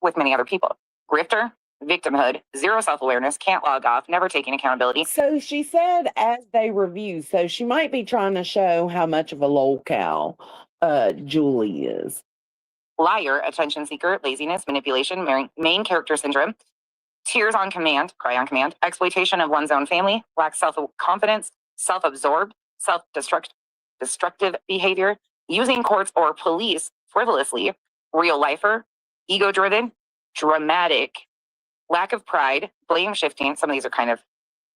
With many other people. Grifter, victimhood, zero self-awareness, can't log off, never taking accountability. So she said as they review, so she might be trying to show how much of a lolcow Julie is. Liar, attention seeker, laziness, manipulation, main character syndrome, tears on command, cry on command, exploitation of one's own family, lacks self-confidence, self-absorbed, self-destructive behavior, using courts or police frivolously, real lifer, ego-driven, dramatic, lack of pride, blame shifting. Some of these are kind of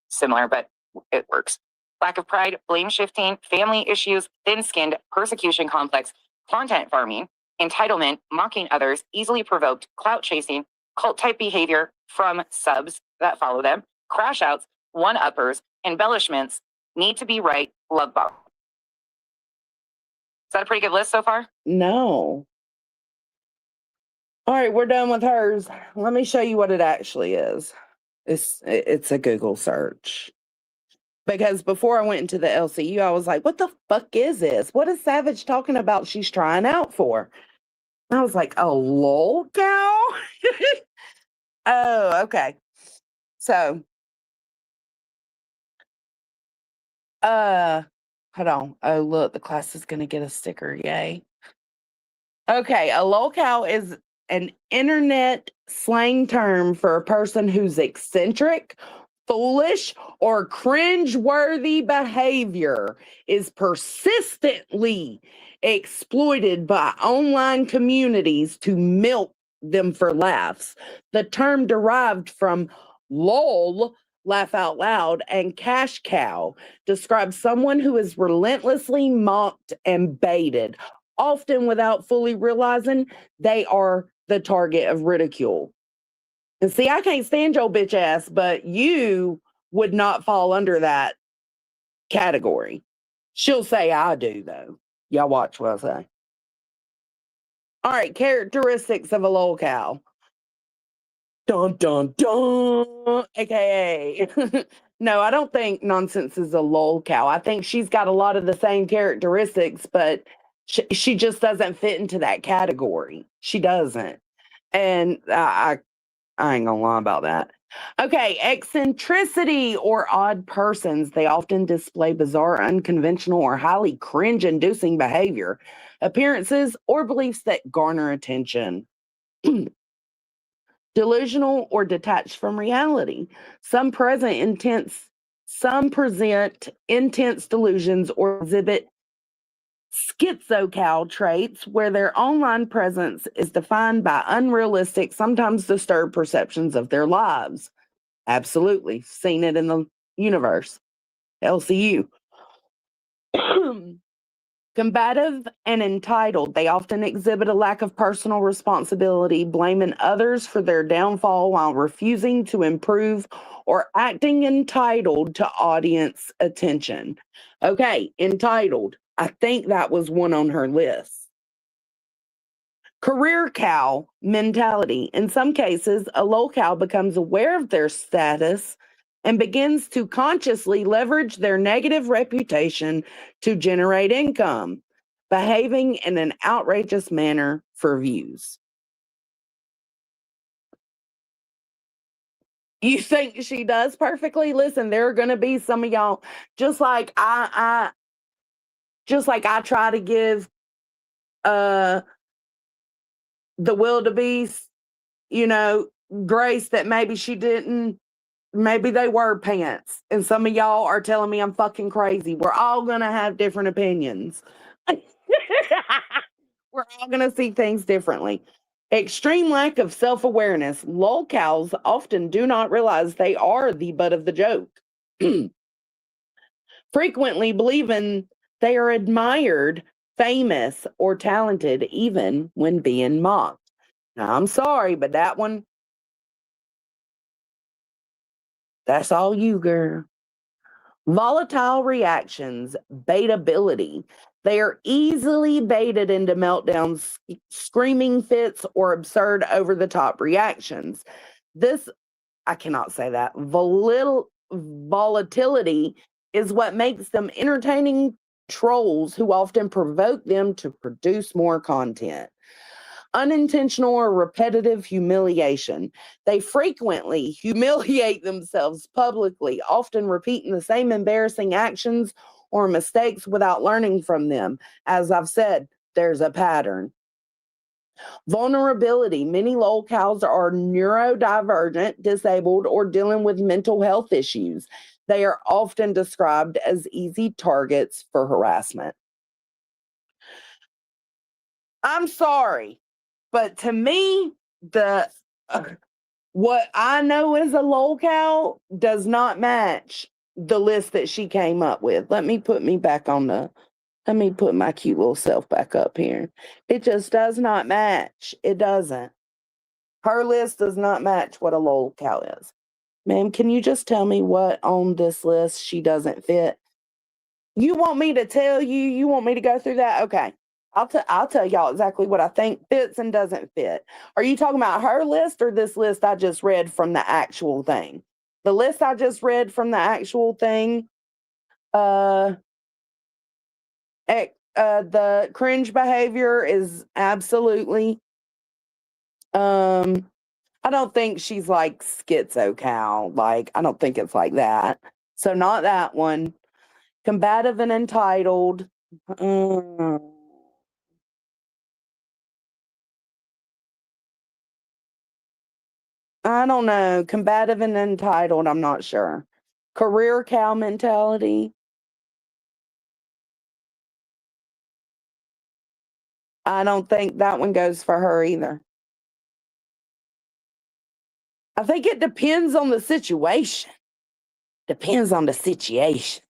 similar, but it works. Lack of pride, blame shifting, family issues, thin-skinned, persecution complex, content farming, entitlement, mocking others, easily provoked, clout chasing, cult type behavior from subs that follow them, crash outs, one-uppers, embellishments, need to be right, love bomb. Is that a pretty good list so far? No. All right, we're done with hers. Let me show you what it actually is. It's a Google search. Because before I went into the LCU, I was like, what the fuck is this? What is Savage talking about she's trying out for? And I was like, a lolcow? Oh, okay. So, hold on. Oh, look, the class is going to get a sticker. Yay. Okay, a lolcow is an internet slang term for a person who's eccentric, foolish, or cringe-worthy behavior is persistently exploited by online communities to milk them for laughs. The term derived from lol, laugh out loud, and cash cow describes someone who is relentlessly mocked and baited, often without fully realizing they are the target of ridicule. And see, I can't stand your bitch ass, but you would not fall under that category. She'll say I do, though. Y'all watch what I say. All right, characteristics of a lolcow. Dun, dun, dun, AKA. No, I don't think Nonsense is a lolcow. I think she's got a lot of the same characteristics, but she just doesn't fit into that category. She doesn't. And I ain't gonna lie about that. Okay, eccentricity or odd persons. They often display bizarre, unconventional, or highly cringe-inducing behavior, appearances, or beliefs that garner attention. Delusional or detached from reality. Some present intense delusions or exhibit schizocow traits where their online presence is defined by unrealistic, sometimes disturbed perceptions of their lives. Absolutely. Seen it in the universe. LCU. Combative and entitled. They often exhibit a lack of personal responsibility, blaming others for their downfall while refusing to improve or acting entitled to audience attention. Okay, entitled. I think that was one on her list. Career cow mentality. In some cases, a lolcow becomes aware of their status and begins to consciously leverage their negative reputation to generate income, behaving in an outrageous manner for views. You think she does perfectly? Listen, there are going to be some of y'all, just like I try to give the wildebeest, grace that maybe she didn't. Maybe they were pants, and some of y'all are telling me I'm fucking crazy. We're all going to have different opinions. We're all going to see things differently. Extreme lack of self-awareness. Lolcows often do not realize they are the butt of the joke. Frequently believing they are admired, famous, or talented, even when being mocked. Now, I'm sorry, but that one, that's all you, girl. Volatile reactions, baitability. They are easily baited into meltdowns, screaming fits, or absurd over the top reactions. This, I cannot say that. Volatility is what makes them entertaining trolls who often provoke them to produce more content. Unintentional or repetitive humiliation. They frequently humiliate themselves publicly, often repeating the same embarrassing actions or mistakes without learning from them. As I've said, there's a pattern. Vulnerability. Many lolcows are neurodivergent, disabled, or dealing with mental health issues. They are often described as easy targets for harassment. I'm sorry, but to me, what I know as a lolcow does not match the list that she came up with. Let me put my cute little self back up here. It just does not match. It doesn't. Her list does not match what a lolcow is. Ma'am, can you just tell me what on this list she doesn't fit? You want me to tell you? You want me to go through that? Okay. I'll tell y'all exactly what I think fits and doesn't fit. Are you talking about her list or this list I just read from the actual thing? The list I just read from the actual thing, the cringe behavior is absolutely, I don't think she's like schizo cow. Like, I don't think it's like that. So not that one. Combative and entitled. I don't know. Combative and entitled, I'm not sure. Career cow mentality. I don't think that one goes for her either. I think it depends on the situation. Depends on the situation.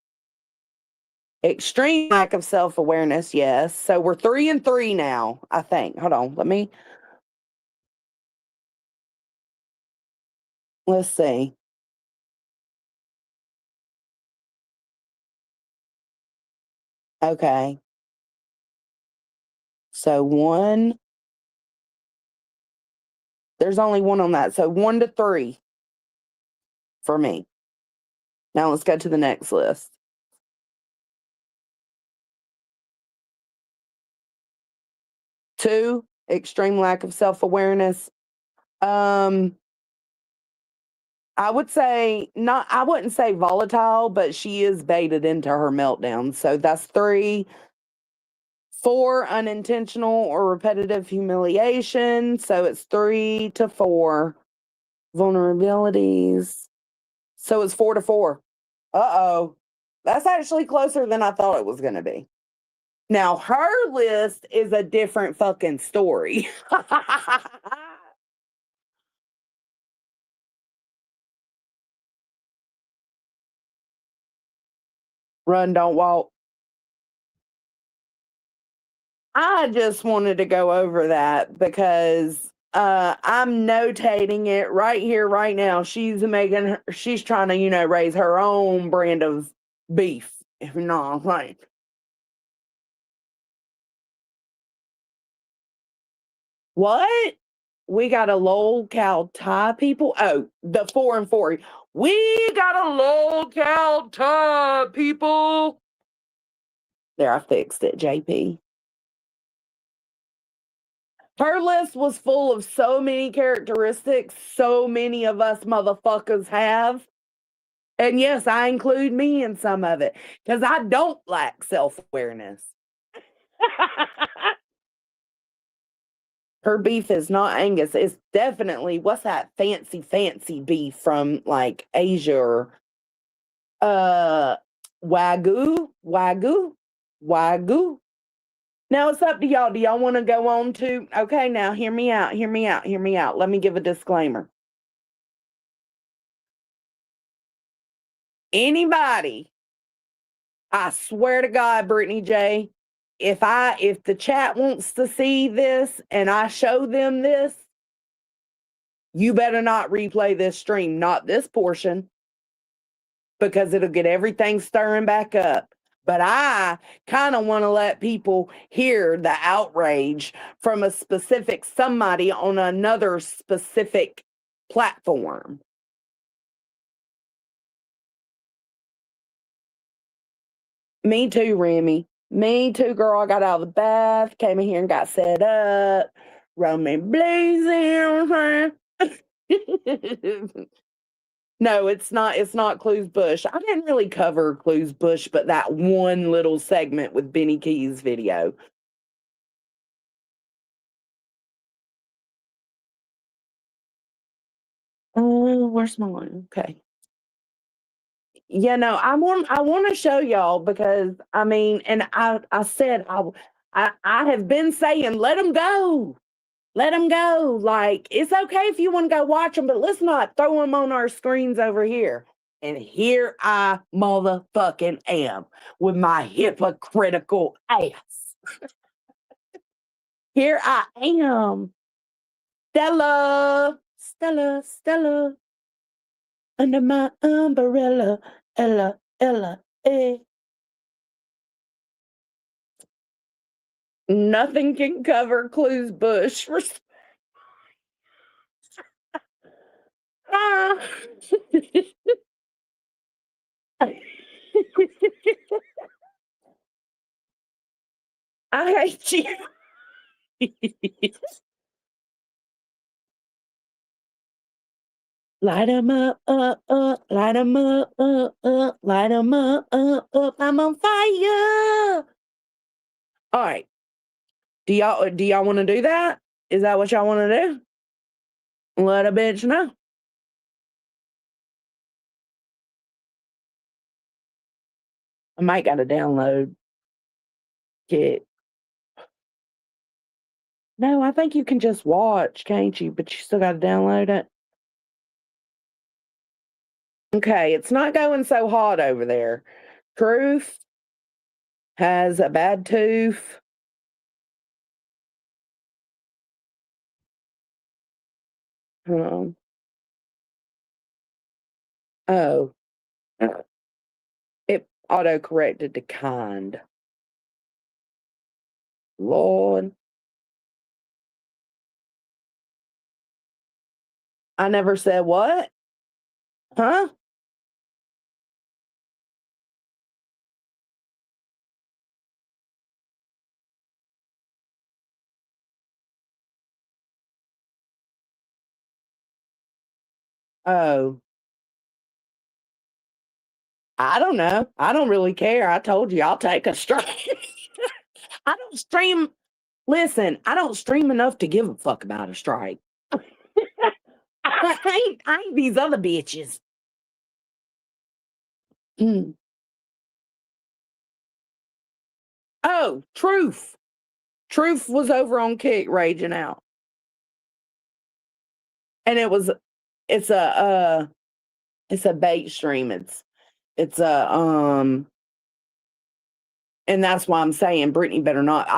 Extreme lack of self-awareness, yes. So we're 3 and 3 now, I think. Hold on, let's see. Okay. So there's only one on that. So 1 to 3 for me. Now let's go to the next list. 2, extreme lack of self-awareness. I wouldn't say volatile, but she is baited into her meltdown. So that's 3. 4, unintentional or repetitive humiliation. So it's 3 to 4. Vulnerabilities. So it's 4 to 4. Uh-oh. That's actually closer than I thought it was going to be. Now, her list is a different fucking story. Run, don't walk. I just wanted to go over that because I'm notating it right here, right now. She's trying to, raise her own brand of beef. If not, like, what? We got a lolcow tie people. Oh, the 4 and 4. We got a Lolcow tub, people. There, I fixed it, JP. Her list was full of so many characteristics so many of us motherfuckers have. And yes, I include me in some of it because I don't lack self-awareness. Her beef is not Angus. It's definitely, what's that fancy beef from like Asia or Wagyu. Now it's up to y'all. Do y'all want to go on to, okay, now hear me out. Let me give a disclaimer. Anybody, I swear to God, Brittany J, if the chat wants to see this and I show them this, you better not replay this stream, not this portion, because it'll get everything stirring back up. But I kind of want to let people hear the outrage from a specific somebody on another specific platform. Me too, Remy. Me too, girl. I got out of the bath, came in here and got set up. Roman blazing. No, it's not Clues Bush. I didn't really cover Clues Bush, but that one little segment with Benny Key's video. Oh, where's mine? Okay. Yeah, no, I want to show y'all because I mean, and I said I have been saying let them go. Let them go. Like, it's okay if you want to go watch them, but let's not throw them on our screens over here. And here I motherfucking am with my hypocritical ass. Here I am. Stella. Under my umbrella, Ella, eh. Nothing can cover Clues Bush. Ah. I hate you. Light 'em up, light 'em up, light 'em up, I'm on fire. All right. Do y'all want to do that? Is that what y'all want to do? Let a bitch know. I might got to download it. No, I think you can just watch, can't you? But you still got to download it. Okay, it's not going so hot over there. Truth has a bad tooth. Hold on. Oh. It auto-corrected to kind. Lord. I never said what? Huh? Oh. I don't know. I don't really care. I told you I'll take a strike. I don't stream. Listen, I don't stream enough to give a fuck about a strike. I ain't these other bitches. Mm. Oh, Truth. Truth was over on Kick raging out. And it's a bait stream. It's a and that's why I'm saying Brittany better not.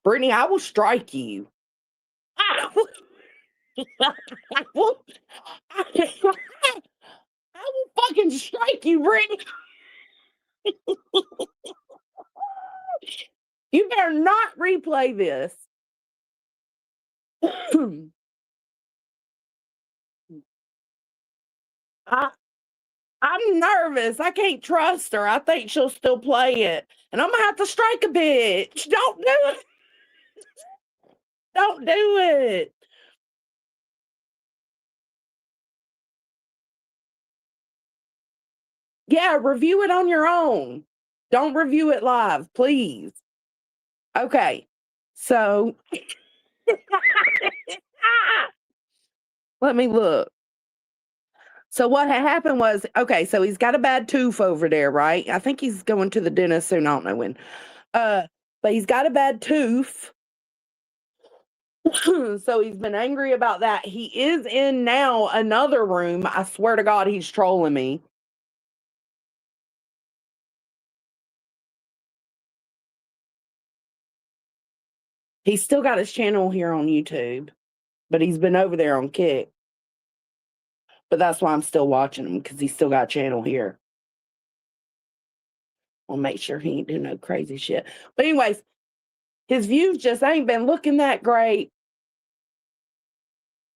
Brittany, I will strike you. I will fucking strike you, Brittany. You better not replay this. I'm nervous. I can't trust her. I think she'll still play it. And I'm going to have to strike a bitch. Don't do it. Don't do it. Yeah, review it on your own. Don't review it live, please. Okay. So let me look. So what had happened was, okay, so he's got a bad tooth over there, right? I think he's going to the dentist soon. I don't know when. But he's got a bad tooth. So he's been angry about that. He is in now another room. I swear to God, he's trolling me. He's still got his channel here on YouTube, but he's been over there on Kick. But that's why I'm still watching him, because he's still got a channel here. I'll make sure he ain't doing no crazy shit. But anyways, his views just ain't been looking that great.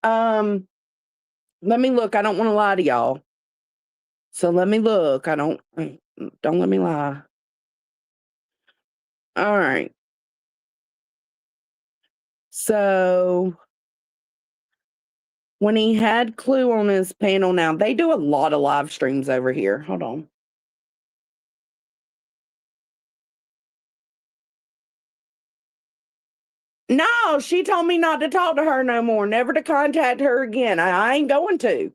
Let me look. I don't want to lie to y'all. So let me look. Don't let me lie. All right. So when he had Clue on his panel, now they do a lot of live streams over here. Hold on. No, she told me not to talk to her no more, never to contact her again. I ain't going to.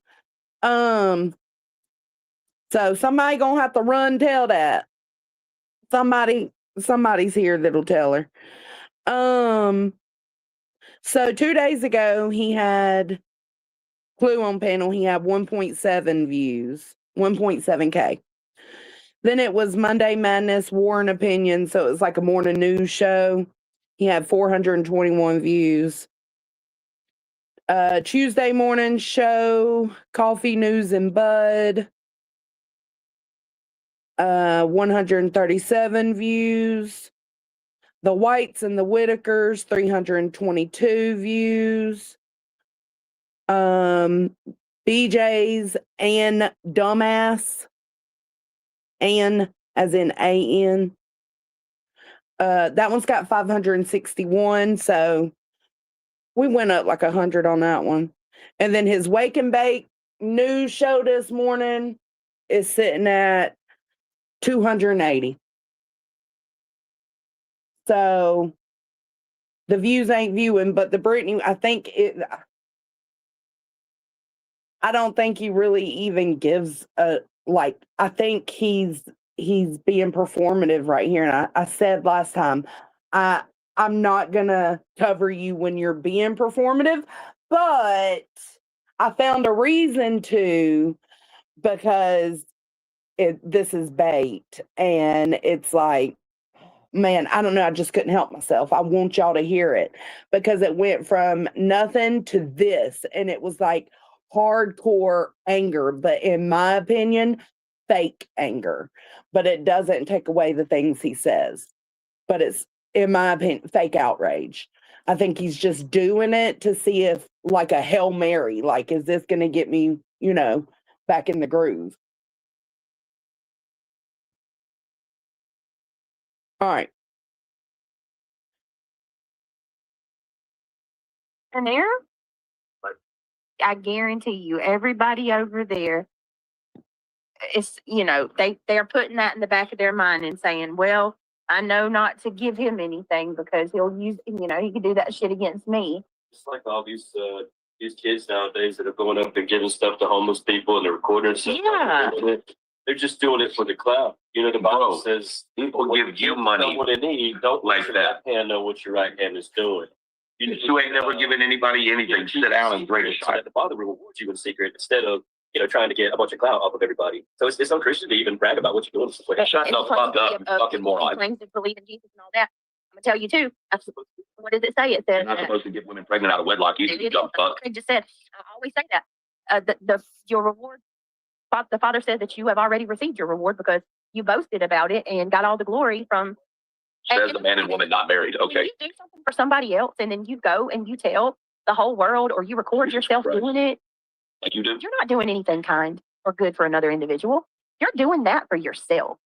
So somebody gonna have to run tell that. Somebody's here that'll tell her. So 2 days ago he had Clue on panel. He had 1.7 views, 1.7K. Then it was Monday Madness, War and Opinion. So it was like a morning news show. He had 421 views. Tuesday morning show, Coffee News and Bud. 137 views. The Whites and the Whitakers, 322 views. BJ's and Dumbass. And as in A-N. That one's got 561, so we went up like 100 on that one. And then his Wake and Bake news show this morning is sitting at 280. So the views ain't viewing, but the Brittany, I don't think he really even gives a, like, I think he's being performative right here. And I said last time, I'm not gonna cover you when you're being performative, but I found a reason to, because this is bait, and it's like, man, I don't know, I just couldn't help myself. I want y'all to hear it, because it went from nothing to this, and it was like hardcore anger, but in my opinion, fake anger. But it doesn't take away the things he says. But it's, in my opinion, fake outrage. I think he's just doing it to see if, like a Hail Mary, like, is this going to get me, back in the groove? All right. And there, I guarantee you, everybody over there is, they're putting that in the back of their mind and saying, well, I know not to give him anything because he'll use, he could do that shit against me. It's like all these kids nowadays that are going up and giving stuff to homeless people and they're recording stuff. Yeah. They're just doing it for the clout. The Bible says people give you money. What they need, don't like that. Left hand know what your right hand is doing. You ain't never given anybody anything. Sit down and break a shot. The Father will reward you in secret instead of trying to get a bunch of clout off of everybody. So it's unchristian to even brag about what you're doing. Shut the fuck up, you fucking moron. Claims to believe in Jesus and all that. I'm gonna tell you too. What does it say? It says you're not supposed to get women pregnant out of wedlock. You dumb fuck. I just said. I always say that. Your reward. The Father says that you have already received your reward because you boasted about it and got all the glory from. Says the man and woman not married. Okay. You do something for somebody else and then you go and you tell the whole world, or you record yourself doing it. Like you do. You're not doing anything kind. or good for another individual. You're doing that for yourself.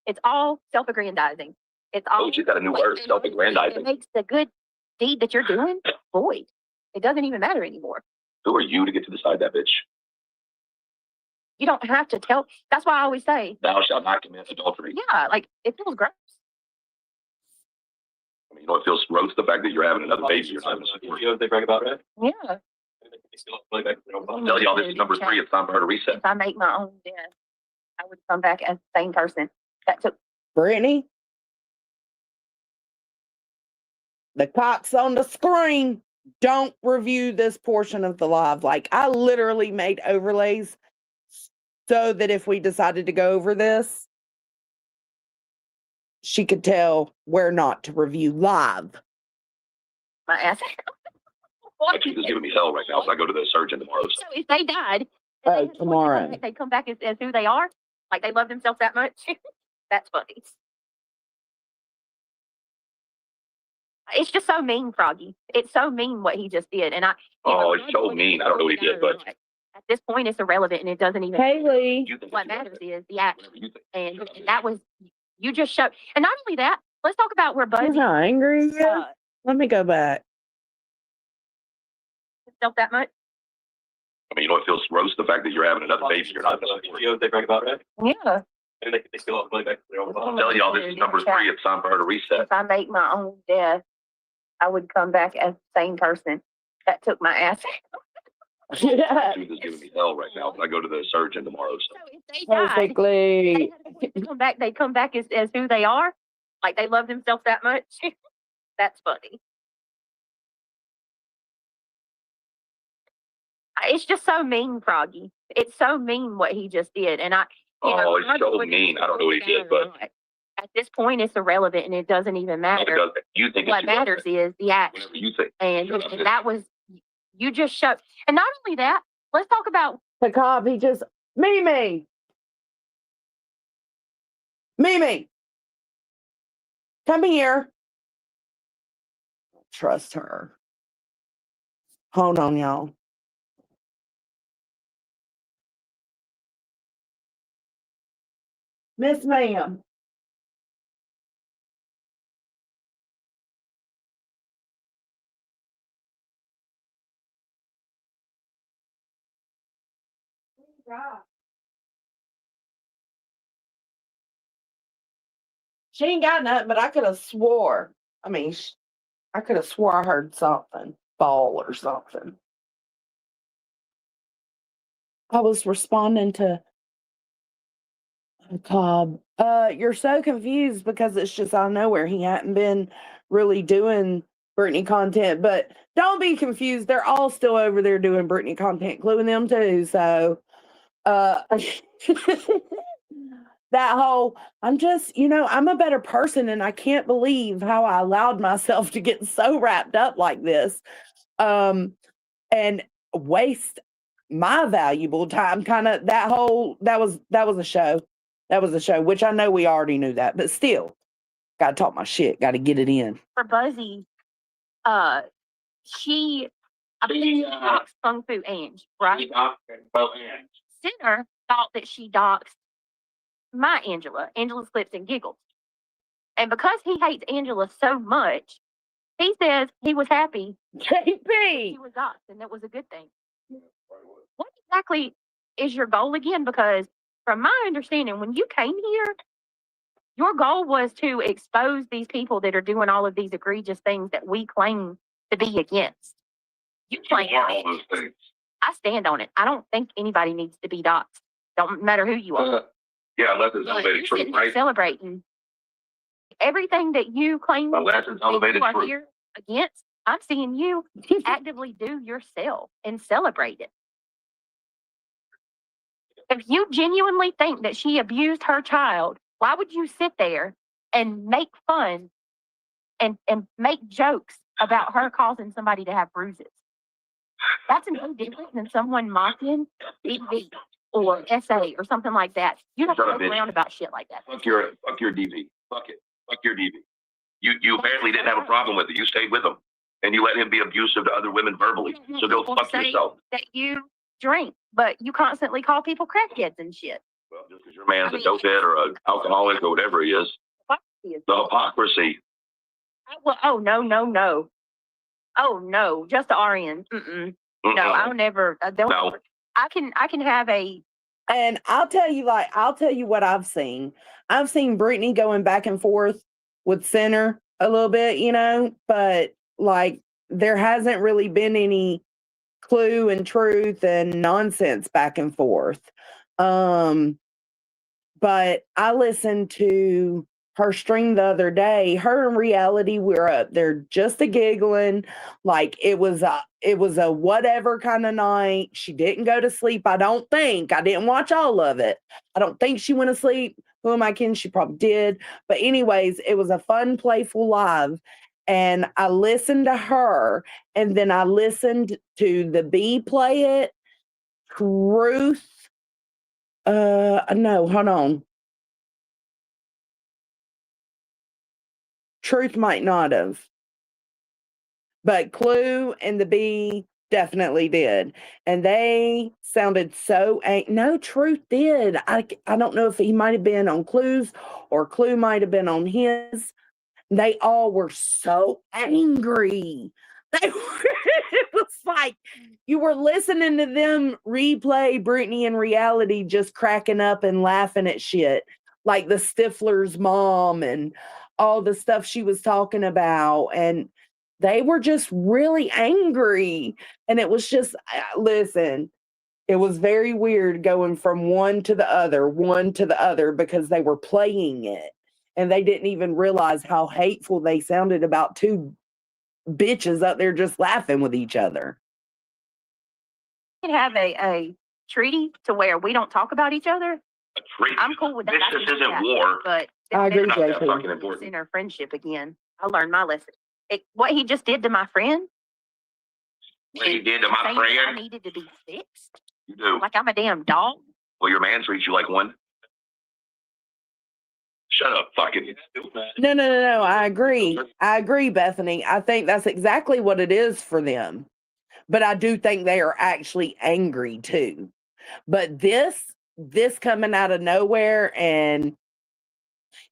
It's all self-aggrandizing. It's all. Oh, she's got a new word, self-aggrandizing. It makes the good deed that you're doing void. It doesn't even matter anymore. Who are you to get to decide that, bitch? You don't have to tell. That's why I always say, Thou shalt not commit adultery. yeah, like it feels gross. I mean, you know, it feels gross, the fact that you're having another baby. You're not You know what they brag about, right? Yeah. I'll tell y'all this is number 3. It's time for her to reset. If I make my own death, I would come back as the same person that took. Brittany, the clock's on the screen. Don't review this portion of the live. Like, I literally made overlays so that if we decided to go over this, she could tell where not to review live. My ass. My chief is giving me hell right now, so I go to the surgeon tomorrow. So if they died, Oh, tomorrow. they come back as who they are, like they love themselves that much. That's funny. It's just so mean, Froggy. It's so mean what he just did, and I. Oh, it's so mean. I don't know what he did, but at this point, it's irrelevant, and it doesn't even. Haley. What matters is the action, and that was you just showed. And not only that, let's talk about where Buzzy. He's not angry yet. Let me go back. Himself that much. I mean, you know, it feels gross, the fact that you're having another baby. You're not. You know what they brag about, right? Yeah. And they still have money back to their own I'll body. tell y'all this is number 3. It's time for her to reset. If I make my own death, I would come back as the same person that took my ass. My chief is giving me hell right now, so I go to the surgeon tomorrow. So. So if they died, Basically. they come back as who they are, like they love themselves that much. That's funny. It's just so mean, Froggy. It's so mean what he just did, and I. Oh, it's so mean. I don't know what he did, but at this point, it's irrelevant, and it doesn't even matter. No, you think what matters is the action, whatever you think. and that was you just showed. And not only that, let's talk about The cop, he just, Mimi, come here. Trust her. Hold on, y'all. Miss Ma'am. She ain't got nothing, but I could have swore. I mean, I could have swore I heard something fall or something. I was responding to Cobb. You're so confused because it's just out of nowhere. He hadn't been really doing Brittany content, but don't be confused. They're all still over there doing Brittany content, including them too. So, that whole, I'm just, I'm a better person and I can't believe how I allowed myself to get so wrapped up like this, and waste my valuable time. Kind of that was a show. That was a show, which I know we already knew that, but still, got to talk my shit. Got to get it in. for Buzzy. I believe she doxed Kung Fu Ange, right? Sinner thought that she doxed my Angela's Clips and Giggles. And because he hates Angela so much, he says he was happy JP. he was doxed, and that was a good thing. What exactly is your goal again? Because from my understanding, when you came here, your goal was to expose these people that are doing all of these egregious things that we claim to be against. You claim all those things. I stand on it. I don't think anybody needs to be doxxed. Don't matter who you are. Yeah, unless it's But elevated you're truth, sitting here right? celebrating everything that you claim Unless it's that elevated you are truth. here against. I'm seeing you actively do yourself and celebrate it. If you genuinely think that she abused her child, why would you sit there and make fun and make jokes about her causing somebody to have bruises? That's no different than someone mocking DV or SA or something like that. You don't Shut up, joke bitch. around about shit like that. Fuck your DV. Fuck it. Fuck your DV. You apparently didn't have a problem with it. You stayed with him. And you let him be abusive to other women verbally. So go fuck Say yourself. that you drink, but you constantly call people crackheads and shit. Well, just because your man's a dopehead or an alcoholic or whatever he is. The hypocrisy. Well, oh no. Oh no, just the RN. No, I'll never. No. I can have a. And I'll tell you what I've seen. I've seen Brittany going back and forth with Center a little bit, you know, but like there hasn't really been any clue and truth and nonsense back and forth. But I listened to her stream the other day. Her and Reality were up there just a giggling, like it was a whatever kind of night. She didn't go to sleep. I didn't watch all of it. I don't think she went to sleep. Who am I kidding? She probably did. But anyways, it was a fun, playful live. And I listened to her, and then I listened to the B play it. Truth. No, hold on. Truth might not have, but Clue and the B definitely did, and they sounded so. No, Truth did. I don't know if he might have been on Clue's or Clue might have been on his. They all were so angry. It was like you were listening to them replay Brittany in Reality, just cracking up and laughing at shit, like the Stifler's mom and all the stuff she was talking about. And they were just really angry. And it was just, listen, it was very weird going from one to the other, because they were playing it. And they didn't even realize how hateful they sounded about two bitches up there just laughing with each other. We can have a treaty to where we don't talk about each other. A treaty. I'm cool with that. This isn't war. But I agree, Not that JP. fucking important. in our friendship again. I learned my lesson. What he just did to my friend. What he did to my I friend? needed to be fixed. You do. Like I'm a damn dog. Well, your man treats you like one. Shut up, fucking. No. I agree, Bethany. I think that's exactly what it is for them. But I do think they are actually angry too. But this coming out of nowhere and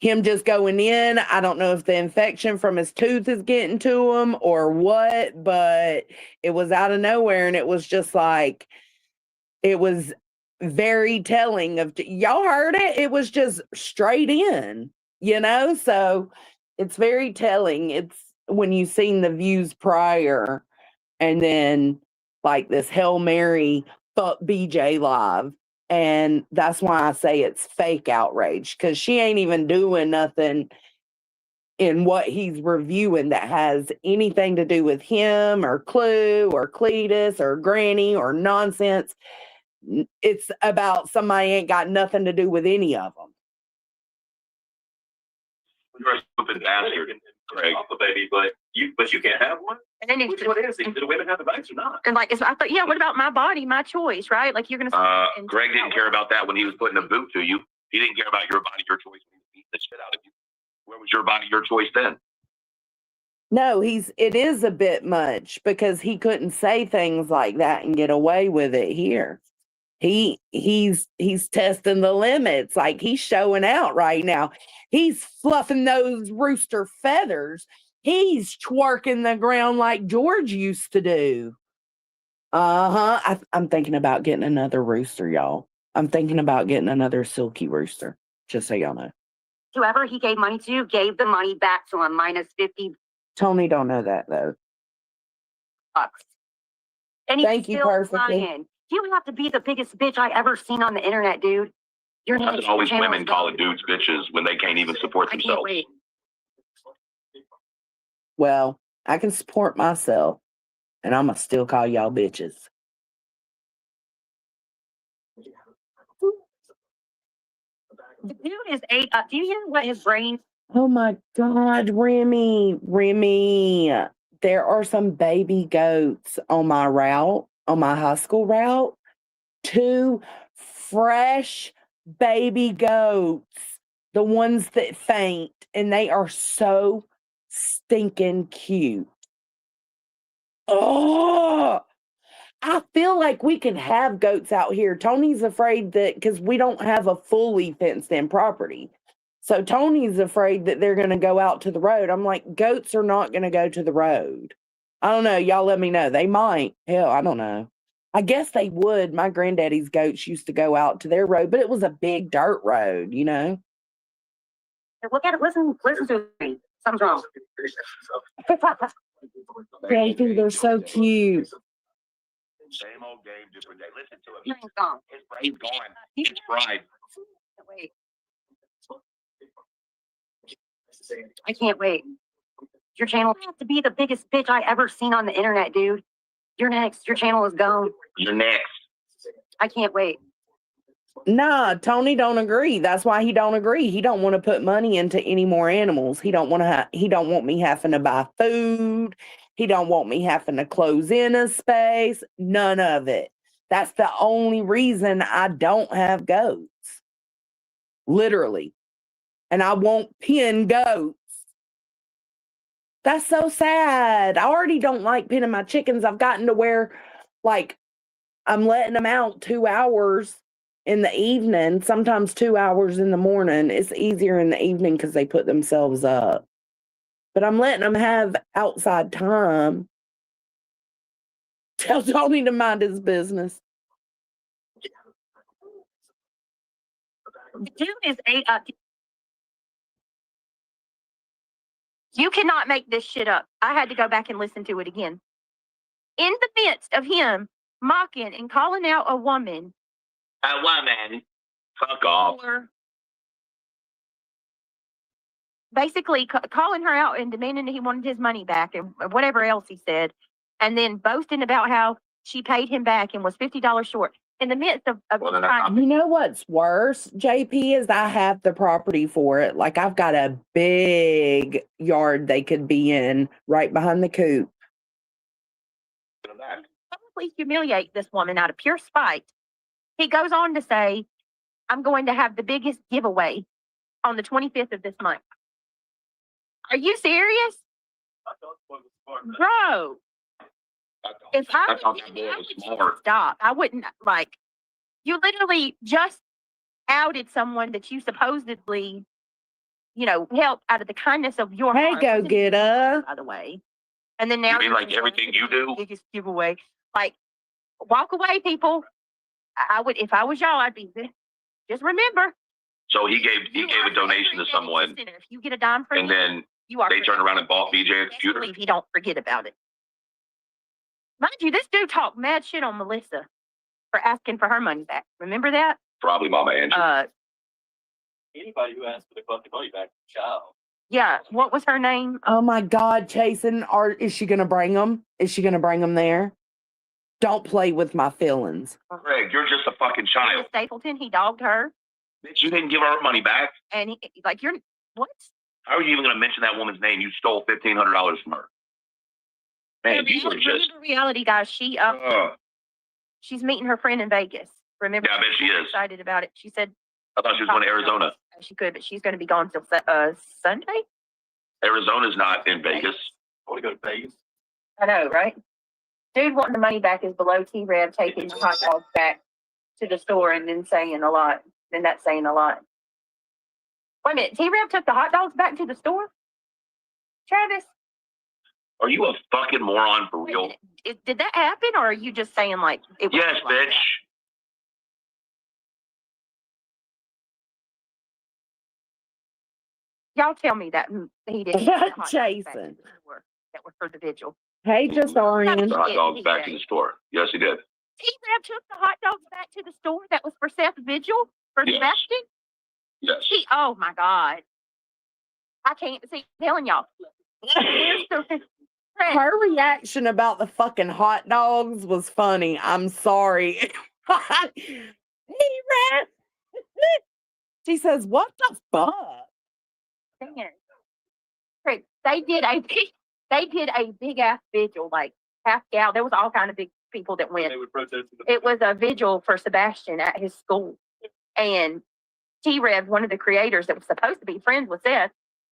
him just going in, I don't know if the infection from his tooth is getting to him or what, but it was out of nowhere, and it was just like, it was very telling of, y'all heard it? It was just straight in, you know? So it's very telling. It's when you've seen the views prior and then like this Hail Mary fuck BJ live. And that's why I say it's fake outrage, because she ain't even doing nothing in what he's reviewing that has anything to do with him or Clue or Cletus or Granny or nonsense. It's about somebody ain't got nothing to do with any of them. You're a stupid bastard, Greg. Baby, but you can't have one. And then Which one is it? Do the women have the rights or not? And like, I thought, yeah, what about my body, my choice, right? Like you're going to. Greg didn't care about that when he was putting a boot to you. He didn't care about your body, your choice when he was beating the shit out of you. Where was your body, your choice then? No, it is a bit much, because he couldn't say things like that and get away with it here. He's testing the limits. Like, he's showing out right now. He's fluffing those rooster feathers. He's twerking the ground like George used to do. I'm thinking about getting another rooster, y'all. I'm thinking about getting another silky rooster, just so y'all know. Whoever he gave money to gave the money back to him minus 50 Tony don't know that, though. bucks. And he's Thank you, still perfectly. lying. You have to be the biggest bitch I ever seen on the internet, dude. Your That's name always women calling dudes bitches when they can't even support I can't themselves. wait. Well, I can support myself, and I'm going to still call y'all bitches. The dude is do you hear what his brain? Oh my God, Remy, there are some baby goats on my route, on my high school route. 2 fresh baby goats, the ones that faint, and they are so stinking cute. Oh, I feel like we can have goats out here. Tony's afraid that because we don't have a fully fenced in property. So Tony's afraid that they're going to go out to the road. I'm like, goats are not going to go to the road. I don't know. Y'all let me know. They might. Hell, I don't know. I guess they would. My granddaddy's goats used to go out to their road, but it was a big dirt road, you know? Look at it. Listen to me. Something's wrong. Baby, they're so cute. Same old game, different day. Listen to him. He's gone. His brain's gone. He's fried. Wait. I can't wait. Your channel has to be the biggest bitch I ever seen on the internet, dude. You're next. Your channel is gone. You're next. I can't wait. Nah, Tony don't agree. That's why he don't agree. He don't want to put money into any more animals. He don't want to. He don't want me having to buy food. He don't want me having to close in a space. None of it. That's the only reason I don't have goats. Literally. And I won't pin goats. That's so sad. I already don't like pinning my chickens. I've gotten to where, like, I'm letting them out 2 hours in the evening, sometimes 2 hours in the morning. It's easier in the evening because they put themselves up. But I'm letting them have outside time. Tell Tony to mind his business. The dude is you cannot make this shit up. I had to go back and listen to it again. In the midst of him mocking and calling out a woman. A woman. Fuck off. Basically calling her out and demanding that he wanted his money back and whatever else he said. And then boasting about how she paid him back and was $50 short. In the midst of you know what's worse, JP, is I have the property for it. Like, I've got a big yard they could be in right behind the coop. Publicly humiliate this woman out of pure spite. He goes on to say, I'm going to have the biggest giveaway on the 25th of this month. Are you serious? Bro. If I would stop, I wouldn't, like, you literally just outed someone that you supposedly, you know, helped out of the kindness of your heart. Hey, go get her. By the way. And then now you mean like everything you do? Biggest giveaway. Like, walk away, people. I would, if I was y'all, I'd be, just remember. So he gave a donation to someone. If you get a dime for and then they turned around and bought BJ a computer. If you don't forget about it. Mind you, this dude talked mad shit on Melissa for asking for her money back. Remember that? Probably Mama Angie. Anybody who asks for the fucking money back, child. Yeah. What was her name? Oh my God, Chasen, is she gonna bring them? Is she gonna bring them there? Don't play with my feelings. Greg, you're just a fucking child. Stapleton, he dogged her. Bitch, you didn't give her money back. And he, like, you're what? How are you even gonna mention that woman's name? You stole $1,500 from her. Man, you were just reality, guys. She's meeting her friend in Vegas. Remember? Yeah, I bet she is. Excited about it. She said. I thought she was going to Arizona. She could, but she's going to be gone till Sunday. Arizona's not in Vegas. I want to go to Vegas. I know, right? Dude wanting the money back is below T-Rev taking the hot dogs back to the store and then saying a lot. Then that's saying a lot. Wait a minute. T-Rev took the hot dogs back to the store? Travis? Are you a fucking moron for real? Did that happen, or are you just saying like it was? Yes, like bitch. That? Y'all tell me that he didn't. Jason. That were for the vigil. Hey, just Orion. The hot dogs back to the store. Yes, he did. T-Rev took the hot dogs back to the store that was for Seth's vigil for Sebastian? Yes. Oh my God. I can't see telling y'all. Her reaction about the fucking hot dogs was funny. I'm sorry. T-Rev. She says, what the fuck? Craig, they did a big ass vigil, like half gal. There was all kind of big people that went. They would protest. It was a vigil for Sebastian at his school, and T-Rev, one of the creators that was supposed to be friends with Seth,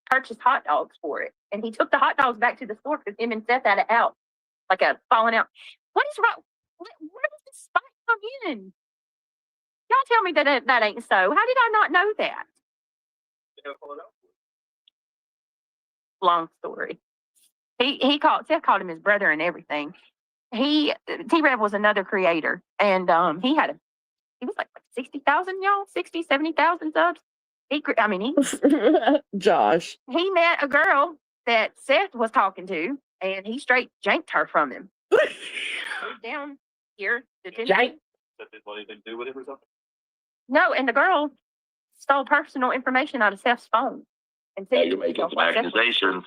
purchased hot dogs for it, and he took the hot dogs back to the store because him and Seth had it out, like a falling out. What is wrong? Where does this spike come in? Y'all tell me that ain't so. How did I not know that? Long story. Seth called him his brother and everything. T-Rev was another creator, and he was like 60,000, y'all, 60, 70,000 subs. He Josh. He met a girl that Seth was talking to, and he straight janked her from him. Moved down here to Tennessee. Do whatever something. No, and the girl stole personal information out of Seth's phone. And Now you're making some accusations.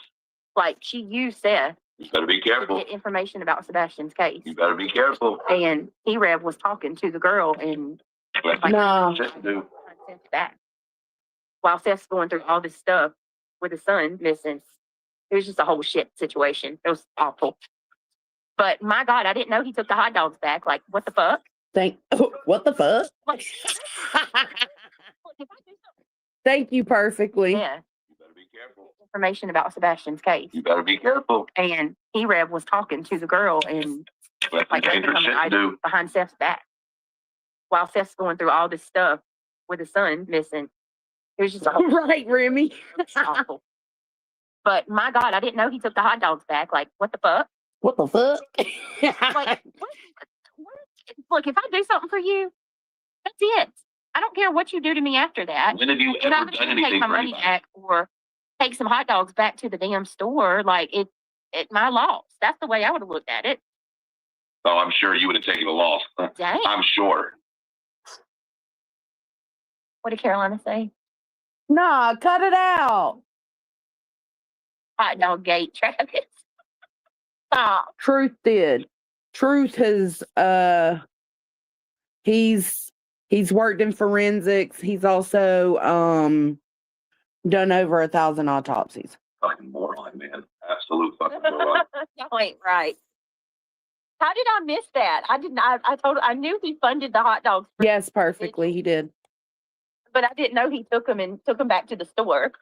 Like, she used Seth You better be to careful. get information about Sebastian's case. You better be careful. And T-Rev was talking to the girl, and No. Seth back. While Seth's going through all this stuff with his son missing, it was just a whole shit situation. It was awful. But my God, I didn't know he took the hot dogs back. Like, what the fuck? What the fuck? Like, Thank you perfectly. yeah. You better be careful. Information about Sebastian's case. You better be careful. And T-Rev was talking to the girl and That's like dangerous shit to do. behind Seth's back. While Seth's going through all this stuff with his son missing. It was just a whole Right, Remy. awful. But my God, I didn't know he took the hot dogs back. Like, what the fuck? What the fuck? Like, look, if I do something for you, that's it. I don't care what you do to me after that. When have you You're ever not done going to take anything my for money anybody? back or take some hot dogs back to the damn store. Like, it my loss. That's the way I would have looked at it. Oh, I'm sure you would have taken a loss. Dang. I'm sure. What did Carolina say? Nah, cut it out. Hot dog gate, Travis. Stop. Truth did. Truth has he's worked in forensics. He's also done over 1,000 autopsies. Fucking moron, man. Absolute fucking moron. Y'all ain't right. How did I miss that? I didn't. I knew he funded the hot dogs. Yes, perfectly. He did. But I didn't know he took them back to the store.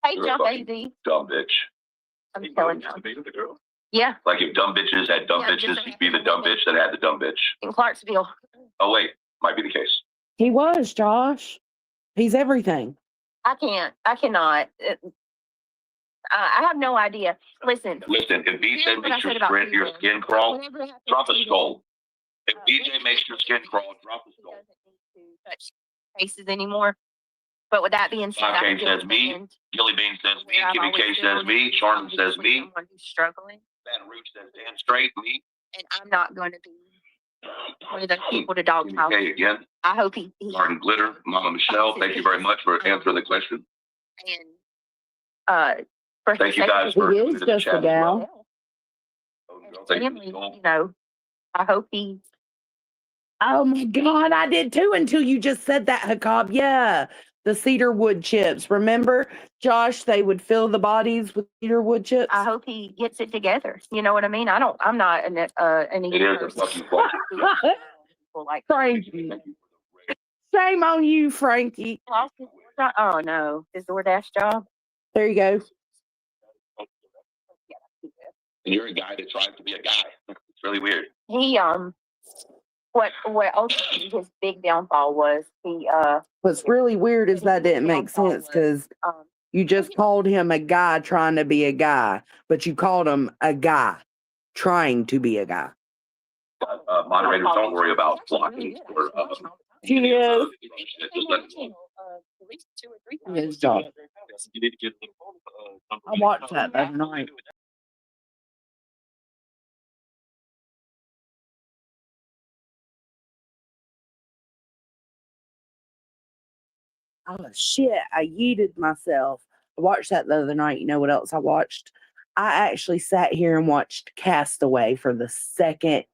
Hey, You're a Jump fucking AZ. dumb bitch. I'm telling you. The girl. Yeah, Like if dumb bitches had dumb Yeah, bitches, just- he'd be the dumb bitch that had the dumb bitch. in Clarksville. Oh wait, might be the case. He was, Josh. He's everything. I cannot. I have no idea. Listen. Listen, if BJ Here's what I makes your said about skin, your T-Rev. skin crawl, Whenever it happens drop a to skull. If he BJ makes your skin crawl, drop a he skull. doesn't need to touch cases anymore. But with that being said, Okay, I do says me. understand Gilly Bean says me. where I've Kimmy always K felt says me. Charmin with says me. someone who's struggling, Baton Rouge says Dan Straight, me. and I'm not going to be one of those people to dog Kimmy talk. K again. I hope he Garden Glitter. Mama Michelle, thank you very much for answering the question. and for Thank his you guys safety for He doing is the just a chat as gal. well. and his Thank you, family, Nicole. you know, I hope he. Oh my God, I did too until you just said that, Hakab. Yeah, the cedar wood chips. Remember, Josh, they would fill the bodies with cedar wood chips. I hope he gets it together. You know what I mean? I'm not an It easy is a person. fucking question. People like Frankie. Shame on you, Frankie. lost his oh no, his DoorDash job. There you go. And you're a guy that tries to be a guy. It's really weird. He what ultimately his big downfall was he What's really weird is that didn't make sense because you just called him a guy trying to be a guy, but you called him a guy trying to be a guy. Moderators, don't worry about blocking or He is. just let it go. His job. You need to get I watched that the other night. Oh shit, I yeeted myself. I watched that the other night. You know what else I watched? I actually sat here and watched Castaway for the second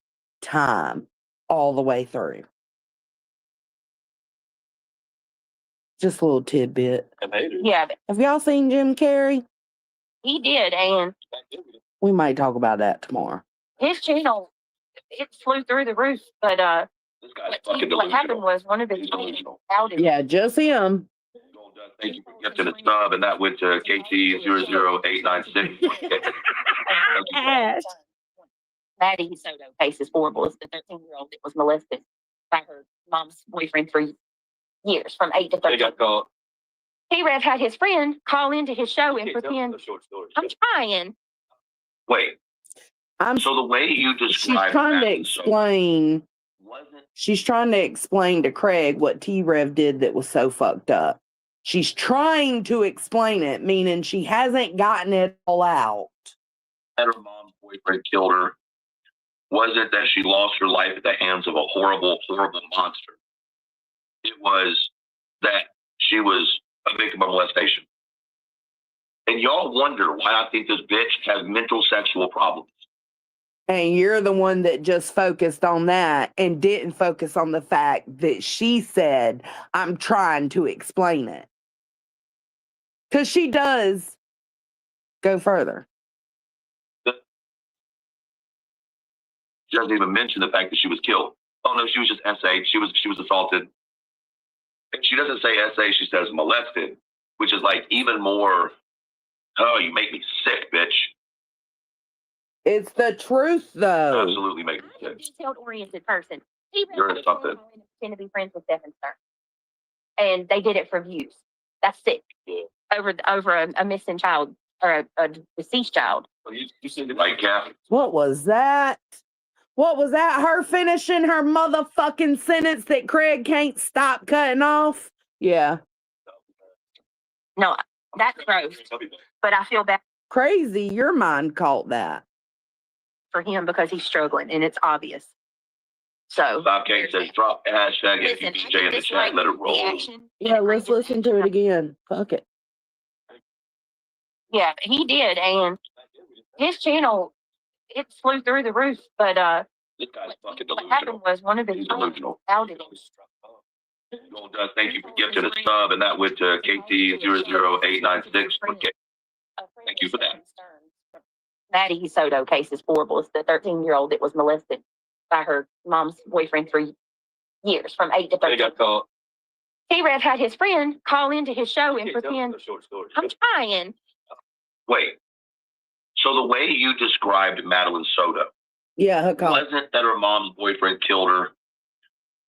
time all the way through. Just a little tidbit. yeah, Have y'all seen Jim Carrey? he did, and We might talk about that tomorrow. his channel it flew through the roof. But This guy's what fucking happened delusional. was one of his He's delusional. outed. Yeah, just him. Thank you for gifting a sub, and that went to KT00896. Ash. Maddie Soto case is horrible. It's the 13-year-old that was molested by her mom's boyfriend for years, from 8 to 13. They got caught. T-Rev had his friend call into his show and Okay, tell pretend, a short story. I'm trying. Wait. So the way you She's described trying to Madeline Soto explain. wasn't She's trying to explain to Craig what T-Rev did that was so fucked up. She's trying to explain it, meaning she hasn't gotten it all out. that her mom's boyfriend killed her? Was it that she lost her life at the hands of a horrible, horrible monster? It was that she was a victim of molestation. And y'all wonder why I think this bitch has mental sexual problems. And you're the one that just focused on that and didn't focus on the fact that she said, I'm trying to explain it. Because she does go further. She doesn't even mention the fact that she was killed. Oh no, she was just SA'd. She was assaulted. And she doesn't say SA, she says molested, which is like even more, oh, you make me sick, bitch. It's the truth, though. Absolutely make me I'm a sick. detailed-oriented person. You're in something. Pretend to be friends with Stephen Stern, and they did it for views. That's sick. Yeah. Over a missing child or a deceased child. Well, you see the right cap. What was that? What was that? Her finishing her motherfucking sentence that Craig can't stop cutting off? Yeah. No, that's gross. But I feel bad Crazy, your mind caught that. for him because he's struggling, and it's obvious. So Bob Kane says drop hashtag listen, FPJ in the chat, let it roll. the action. Yeah, let's listen to it again. Fuck it. Yeah, he did, and his channel, it flew through the roof. But This guy's fucking what happened delusional. was one of his He's friends delusional. outed him. Well done. Thank you for gifting a sub, and that went to KT00896. Okay. Thank you for that. Maddie Soto case is horrible. It's the 13-year-old that was molested by her mom's boyfriend for years, from 8 to 13. They got caught. T-Rev had his friend call into his show and Okay, tell pretend, a short story. I'm trying. Wait. So the way you described Madeline Soto, Yeah, hook on. wasn't that her mom's boyfriend killed her?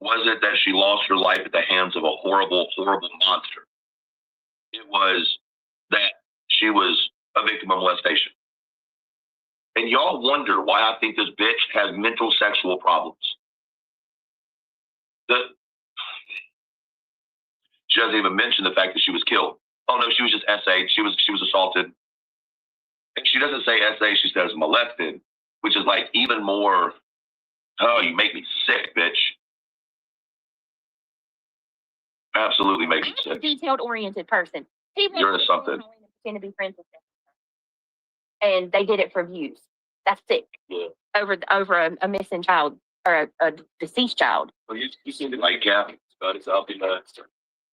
Was it that she lost her life at the hands of a horrible, horrible monster? It was that she was a victim of molestation. And y'all wonder why I think this bitch has mental sexual problems. She doesn't even mention the fact that she was killed. Oh no, she was just SA'd. She was assaulted. And she doesn't say SA, she says molested, which is like even more, oh, you make me sick, bitch. Absolutely make me I'm a sick. detailed-oriented person. You're into something. Pretend to be friends with Stephen Stern, and they did it for views. That's sick. Yeah. Over a missing child or a deceased child. Well, you see the Like Cap. about it, so I'll be back.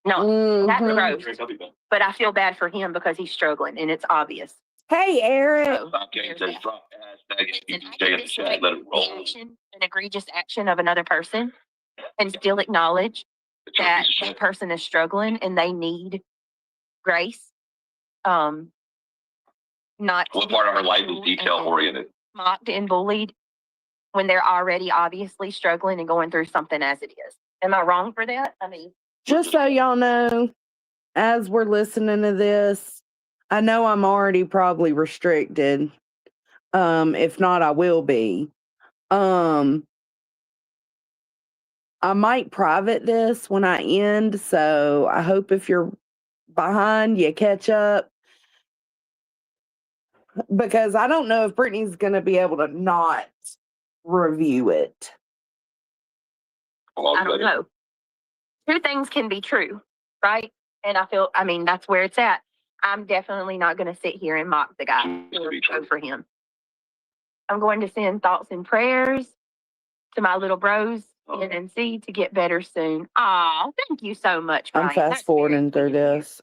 No, that's Mhm. gross. I'll be back. But I feel bad for him because he's struggling, and it's obvious. Hey, Eric. So, Bob Kane there's says that. drop hashtag Listen, I FPJ can in the chat, dislike let it the roll. action, an egregious action of another person, and still acknowledge It's a that piece of that shit. person is struggling and they need grace. Not to What be part of her life is ridiculed detail and oriented? mocked and bullied when they're already obviously struggling and going through something as it is. Am I wrong for that? I mean, Just so y'all know, as we're listening to this, I know I'm already probably restricted. If not, I will be. I might private this when I end, so I hope if you're behind, you catch up. Because I don't know if Brittany's going to be able to not review it. I don't know. Two things can be true, right? And I mean, that's where it's at. I'm definitely not going to sit here and mock the guy or go for him. I'm going to send thoughts and prayers to my little bros in NC to get better soon. Aw, thank you so much, Brian. I'm fast forwarding through this.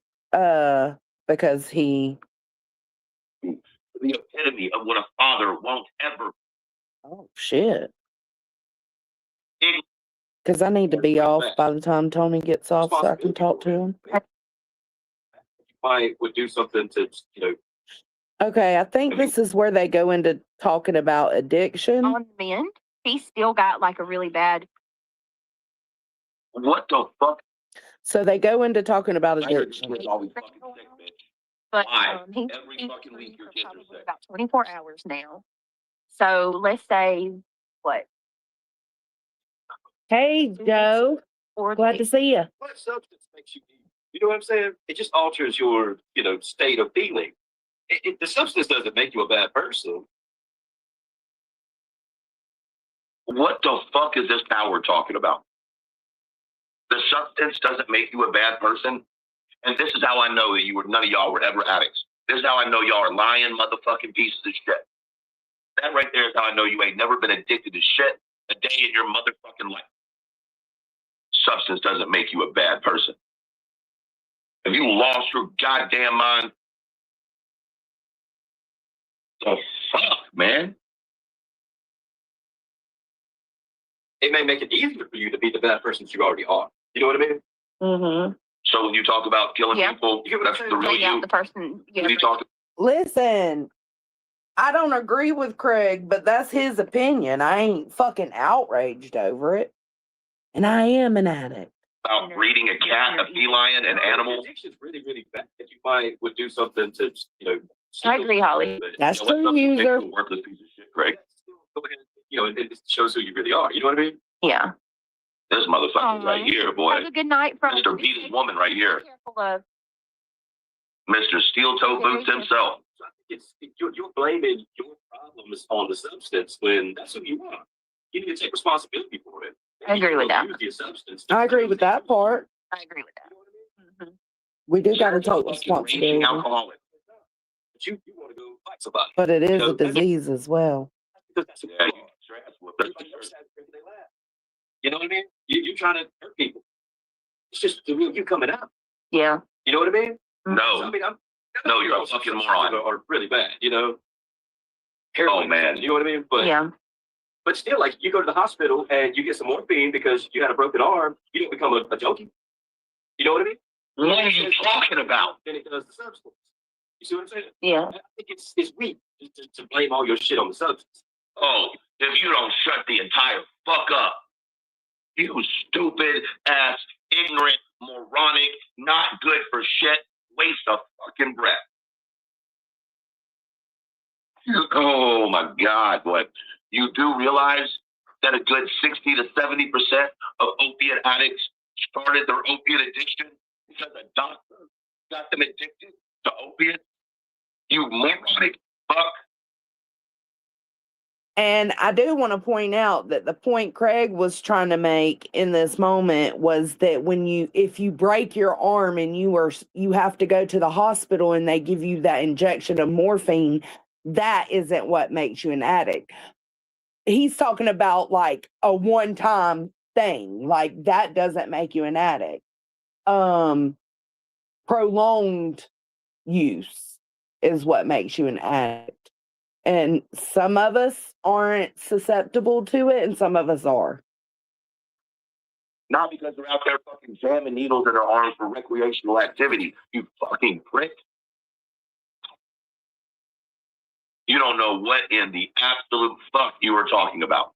Because he. The epitome of what a father won't ever. Oh, shit. It- Because I need to be off by the time Tony gets off so I can talk to him. Might would do something to, Okay, I think this is where they go into talking about addiction. On the mend, he's still got like a really bad. What the fuck? So they go into talking about I heard addiction. this kid's always fucking sick, bitch. But Why? he's Every been fucking week your for kids are probably sick. about 24 hours now. So let's say what? Hey, Joe. Or Glad to see you. What substance makes you? You know what I'm saying? It just alters your, state of feeling. The substance doesn't make you a bad person. What the fuck is this now we're talking about? The substance doesn't make you a bad person. And this is how I know that none of y'all were ever addicts. This is how I know y'all are lying motherfucking pieces of shit. That right there is how I know you ain't never been addicted to shit a day in your motherfucking life. Substance doesn't make you a bad person. Have you lost your goddamn mind? The fuck, man? It may make it easier for you to be the bad person that you already are. You know what I mean? Mm-hmm. So when you talk about killing people, that's the real you. The person. When you talk Listen, I don't agree with Craig, but that's his opinion. I ain't fucking outraged over it. And I am an addict. about breeding a cat, a feline, an animal. Addiction's really, really bad. If you would do something to, I agree, Holly. That's You know, true, user. a worthless piece of shit, Greg. It shows who you really are. You know what I mean? Yeah. This motherfucker right here, boy. Have a good night, from Mr. Peter's woman right here. Careful of. Mr. Steel Toe Boots himself. You're blaming your problems on the substance when that's who you are. You need to take responsibility for it. I agree with that. Use your substance. I agree with that part. I agree with that. We do got to take Raging responsibility. alcoholic. But you want to go fight somebody. But it is a disease as well. Because that's who Yeah, you you are. get your ass whooped. That's Everybody for else sure. has it, they laugh. You know what I mean? You're trying to hurt people. It's just the real you coming out. Yeah. You know what I mean? No. So, I mean, No, you're a fucking moron. Are really bad, Oh, Heroin, man. You know what I mean? Yeah. But still, like, you go to the hospital and you get some morphine because you had a broken arm, you don't become a junkie. You know what I mean? What are you talking about? Then it does the substance. You see what I'm saying? Yeah. I think it's weak to blame all your shit on the substance. Oh, if you don't shut the entire fuck up, you stupid ass, ignorant, moronic, not good for shit, waste of fucking breath. Oh my God, boy. You do realize that a good 60 to 70% of opiate addicts started their opiate addiction because a doctor got them addicted to opiates? You moronic fuck. And I do want to point out that the point Craig was trying to make in this moment was that if you break your arm and you have to go to the hospital and they give you that injection of morphine, that isn't what makes you an addict. He's talking about like a one-time thing. Like that doesn't make you an addict. Prolonged use is what makes you an addict. And some of us aren't susceptible to it, and some of us are. Not because they're out there fucking jamming needles in their arms for recreational activity, you fucking prick. You don't know what in the absolute fuck you are talking about.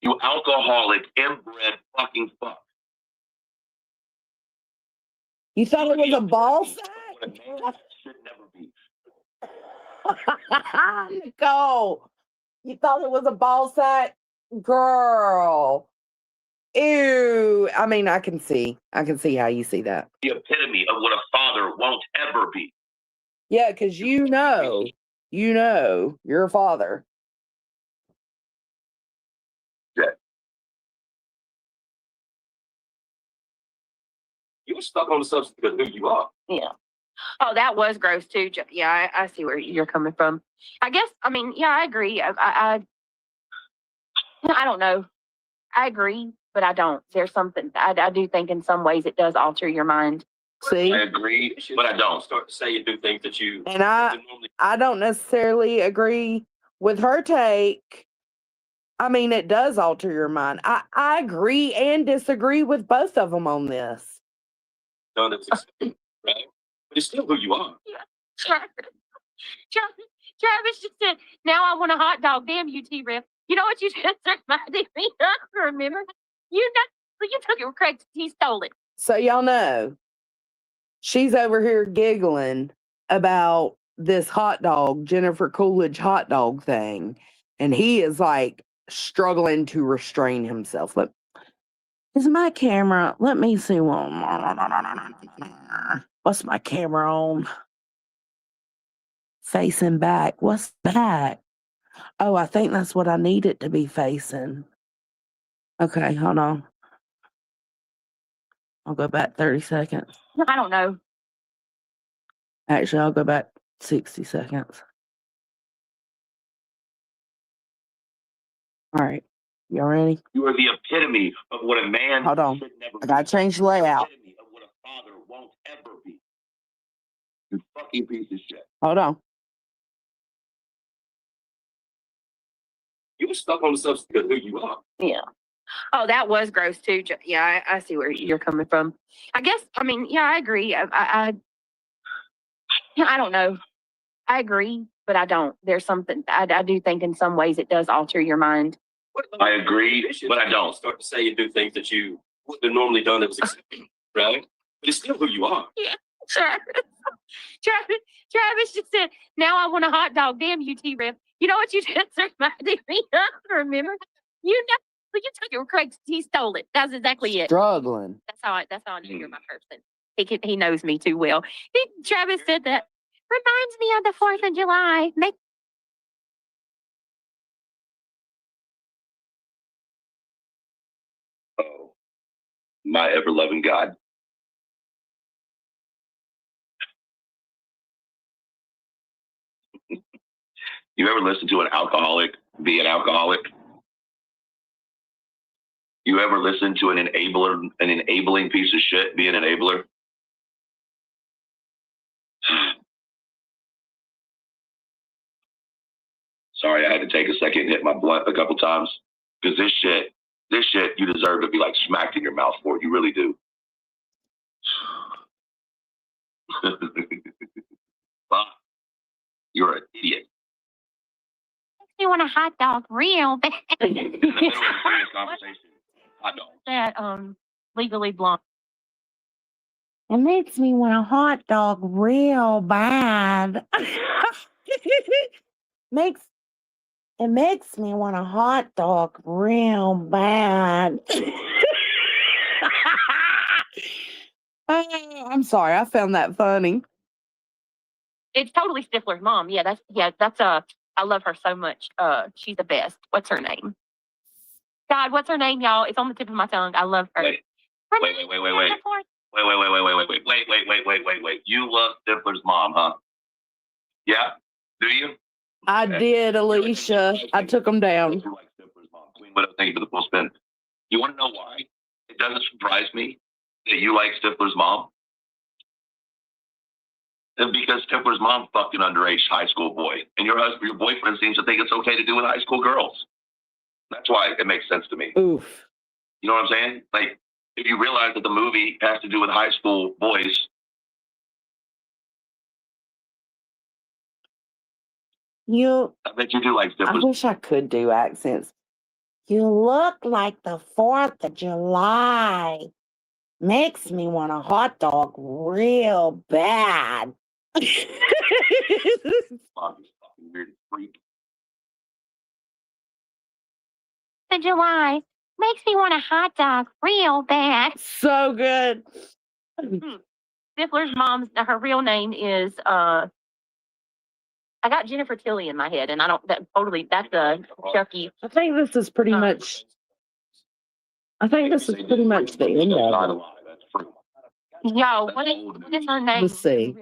You alcoholic, inbred fucking fuck. You thought it was a ball sack? What a man should never be. Nicole, you thought it was a ball sack? Girl. Ew. I mean, I can see how you see that. The epitome of what a father won't ever be. Yeah, because you're a father. Yeah. You're stuck on the substance because of who you are. Yeah. Oh, that was gross too. Yeah, I see where you're coming from. I guess, I mean, yeah, I agree. I don't know. I agree, but I don't. There's something, I do think in some ways it does alter your mind. See? I agree, but I don't. Start to say and do things that you And I don't necessarily agree with her take. I mean, it does alter your mind. I agree and disagree with both of them on this. done. Right? But it's still who you are. Yeah. Travis just said, now I want a hot dog. Damn you, T-Rip. You know what you just reminded me of? Remember? You took it, Craig. He stole it. So y'all know, she's over here giggling about this hot dog, Jennifer Coolidge hot dog thing. And he is like struggling to restrain himself. Look, is my camera? Let me see one. What's my camera on? Facing back. What's back? Oh, I think that's what I need it to be facing. Okay, hold on. I'll go back 30 seconds. I don't know. Actually, I'll go back 60 seconds. All right. Y'all ready? You are the epitome of what a man Hold on. should never I gotta change the layout. The epitome of what a father won't ever be. You fucking piece of shit. Hold on. You were stuck on the substance of who you are. Yeah. Oh, that was gross too. Yeah, I see where you're coming from. I guess, I mean, yeah, I agree. I don't know. I agree, but I don't. There's something, I do think in some ways it does alter your mind. I agree, but I don't. Start to say and do things that you wouldn't have normally done that was accepted, right? But it's still who you are. Yeah, Travis just said, now I want a hot dog. Damn you, T-Rip. You know what you just reminded me of? Remember? You took it, Craig. He stole it. That's exactly it. Struggling. That's how I know you're my person. He knows me too well. Travis said that. Reminds me of the 4th of July. Oh, my ever-loving God. You ever listen to an alcoholic be an alcoholic? You ever listen to an enabling piece of shit be an enabler? Sorry, I had to take a second and hit my blunt a couple times because this shit, you deserve to be like smacked in your mouth for it. You really do. Fuck. You're an idiot. You want a hot dog real bad. In the middle of a serious conversation. Hot dog. That Legally Blonde. It makes me want a hot dog real bad. It makes me want a hot dog real bad. I'm sorry, I found that funny. It's totally Stifler's mom. Yeah, that's I love her so much. She's the best. What's her name? God, what's her name, y'all? It's on the tip of my tongue. I love her. Wait. Wait. You love Stifler's mom, huh? Yeah? Do you? I did, Alicia. I took them down. You like Stifler's mom. Queen Widow, thank you for the full spin. You want to know why? It doesn't surprise me that you like Stifler's mom. And because Stifler's mom fucked an underage high school boy. And your boyfriend seems to think it's okay to do with high school girls. That's why it makes sense to me. Oof. You know what I'm saying? Like, if you realize that the movie has to do with high school boys. I bet you do like Stifler's. I wish I could do accents. You look like the 4th of July. Makes me want a hot dog real bad. Fucking weird freak. The July makes me want a hot dog real bad. So good. Stifler's mom's, her real name is I got Jennifer Tilly in my head, and that's Chucky. I think this is pretty much the end of it. Yo, what is her name? Let's see.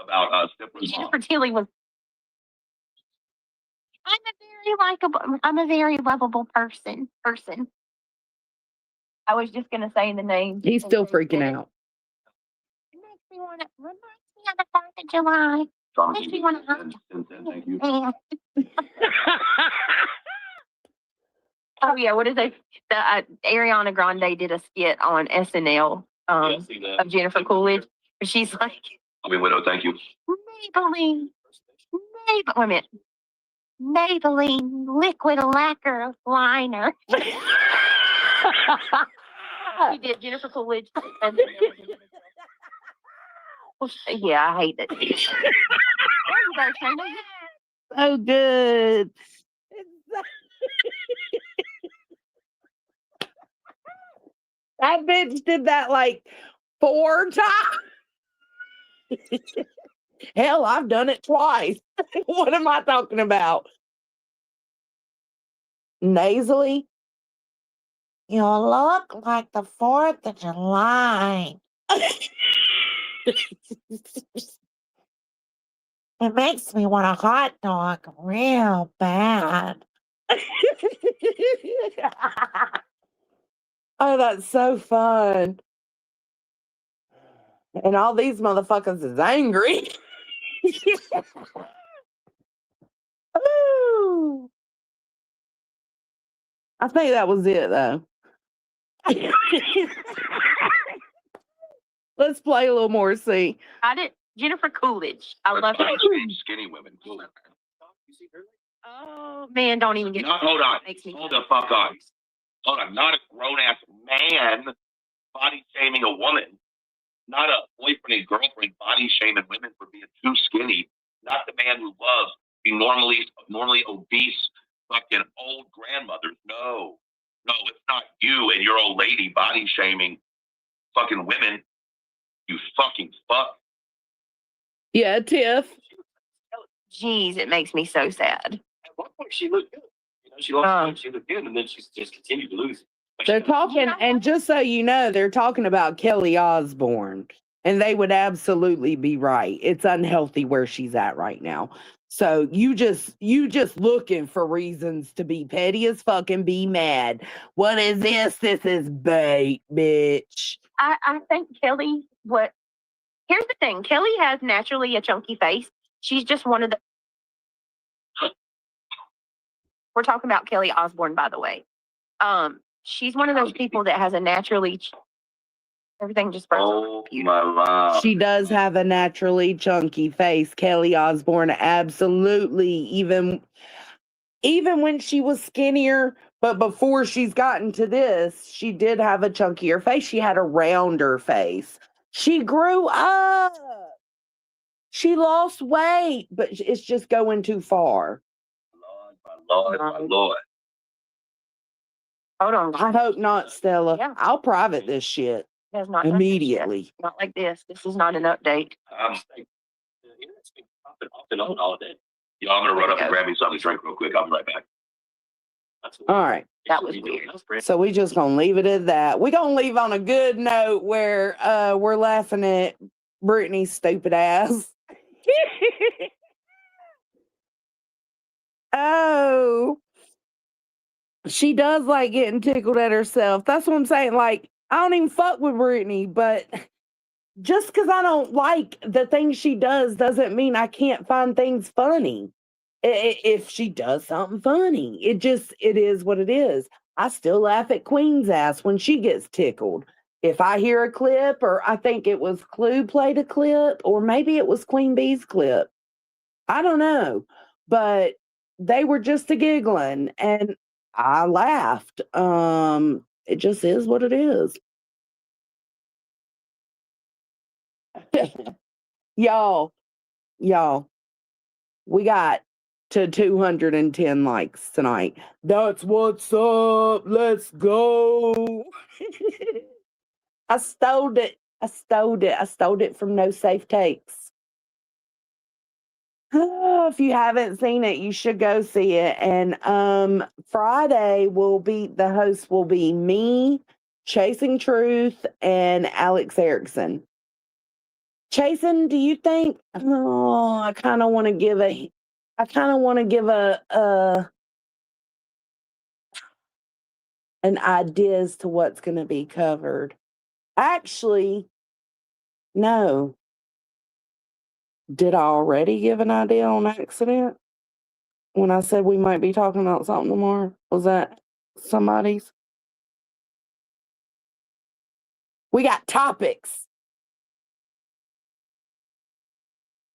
About Stifler's mom. Jennifer Tilly was. I'm a very lovable person. I was just gonna say the name. He's still freaking out. It makes me want to. Reminds me of the 4th of July. Makes me want to. Thank you. Oh yeah, what is it? Ariana Grande did a skit on SNL of Jennifer Coolidge. She's like, Queen Widow, thank you. Maybelline, Wait a minute. Maybelline liquid lacquer liner. She did Jennifer Coolidge. Yeah, I hate it. There you go, Shayna. So good. That bitch did that like 4 times. Hell, I've done it twice. What am I talking about? Nasally? You look like the 4th of July. It makes me want a hot dog real bad. Oh, that's so fun. And all these motherfuckers is angry. Ooh. I think that was it, though. Let's play a little more, see. I did Jennifer Coolidge. I love her. Skinny women. Oh man, don't even get No, hold on. Makes me Hold the fuck on. Hold on. Not a grown ass man body shaming a woman. Not a boyfriend and girlfriend body shaming women for being too skinny. Not the man who loves being normally obese fucking old grandmothers. No. No, it's not you and your old lady body shaming fucking women. You fucking fuck. Yeah, Tiff. Jeez, it makes me so sad. At one point, she looked good. You know, she lost weight, she looked good, and then she's just continued to lose. They're talking, and just so you know, they're talking about Kelly Osbourne, and they would absolutely be right. It's unhealthy where she's at right now. So you just looking for reasons to be petty as fuck and be mad. What is this? This is bait, bitch. I think Kelly, here's the thing. Kelly has naturally a chunky face. She's just one of the, we're talking about Kelly Osbourne, by the way. She's one of those people that has a naturally, everything just burns. Oh my God. She does have a naturally chunky face. Kelly Osbourne, absolutely. Even when she was skinnier, but before she's gotten to this, she did have a chunkier face. She had a rounder face. She grew up. She lost weight, but it's just going too far. Lord, my Lord. Hold on. I hope not, Stella. Yeah. I'll private this shit Has not done this immediately. yet. Not like this. This is not an update. It's been off and on all day. Yeah, I'm gonna run up and grab me something to drink real quick. I'll be right back. All right. That was weird. So we just gonna leave it at that. We're gonna leave on a good note where we're laughing at Brittany's stupid ass. Oh, she does like getting tickled at herself. That's what I'm saying. Like, I don't even fuck with Brittany, but just because I don't like the things she does doesn't mean I can't find things funny. If she does something funny, it is what it is. I still laugh at Queen's ass when she gets tickled. If I hear a clip, or I think it was Clue played a clip, or maybe it was Queen Bee's clip. I don't know, but they were just a giggling and I laughed. It just is what it is. Y'all, we got to 210 likes tonight. That's what's up. Let's go. I stole it from No Safe Takes. Oh, if you haven't seen it, you should go see it. And Friday the host will be me, Chasing Truth, and Alex Erickson. Chasing, do you think? Oh, I kind of want to give an idea as to what's going to be covered. Actually, no. Did I already give an idea on accident when I said we might be talking about something tomorrow? Was that somebody's? We got topics.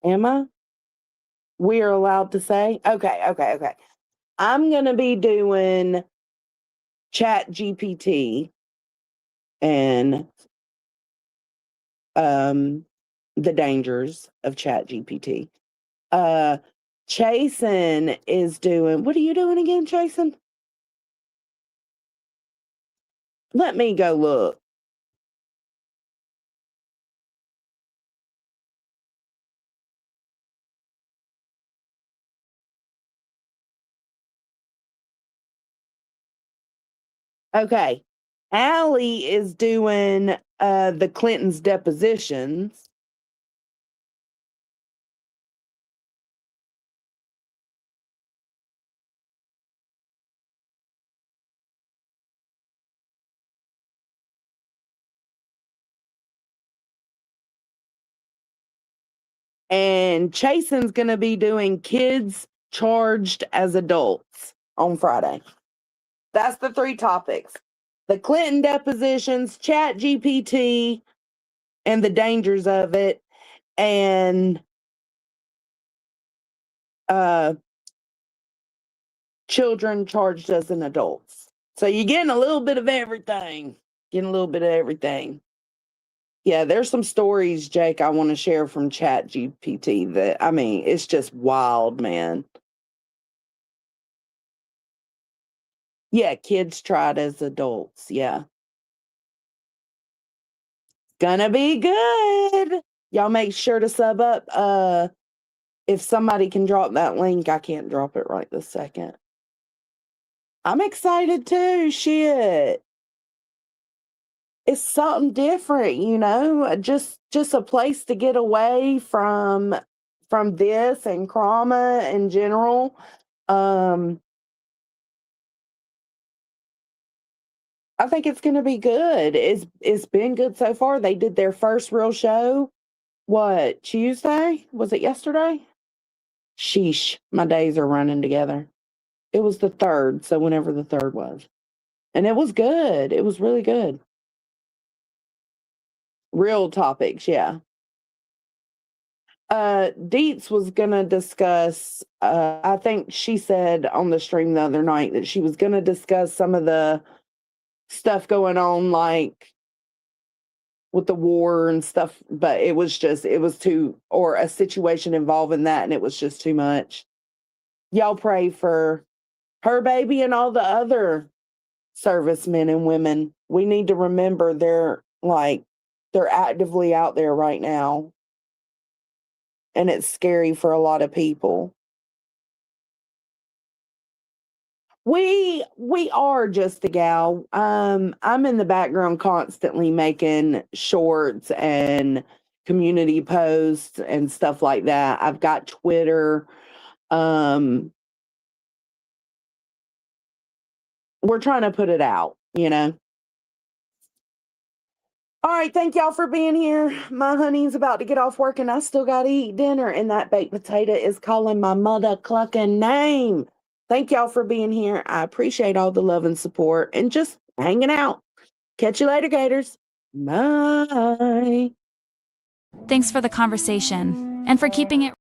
Emma? We are allowed to say? Okay. I'm going to be doing Chat GPT and the dangers of Chat GPT. Chasen is doing, what are you doing again, Chasen? Let me go look. Okay. Allie is doing the Clintons' depositions. And Chasen's going to be doing kids charged as adults on Friday. That's the 3 topics. The Clinton depositions, Chat GPT, and the dangers of it, and children charged as an adults. So you're getting a little bit of everything. Yeah, there's some stories, Jake, I want to share from Chat GPT that, I mean, it's just wild, man. Yeah, kids tried as adults. Yeah. Gonna be good. Y'all make sure to sub up. If somebody can drop that link, I can't drop it right this second. I'm excited too. Shit. It's something different, you know, just a place to get away from this and trauma in general. I think it's going to be good. It's been good so far. They did their first real show. What, Tuesday? Was it yesterday? Sheesh, my days are running together. It was the 3rd, so whenever the 3rd was. And it was good. It was really good. Real topics, yeah. Dietz was gonna discuss, I think she said on the stream the other night that she was gonna discuss some of the stuff going on, like with the war and stuff, but it was too, or a situation involving that, and it was just too much. Y'all pray for her baby and all the other servicemen and women. We need to remember they're actively out there right now. And it's scary for a lot of people. We are just a gal. I'm in the background constantly making shorts and community posts and stuff like that. I've got Twitter. We're trying to put it out, you know. All right, thank y'all for being here. My honey's about to get off work and I still got to eat dinner, and that baked potato is calling my mother clucking name. Thank y'all for being here. I appreciate all the love and support and just hanging out. Catch you later, Gators. Bye. Thanks for the conversation and for keeping it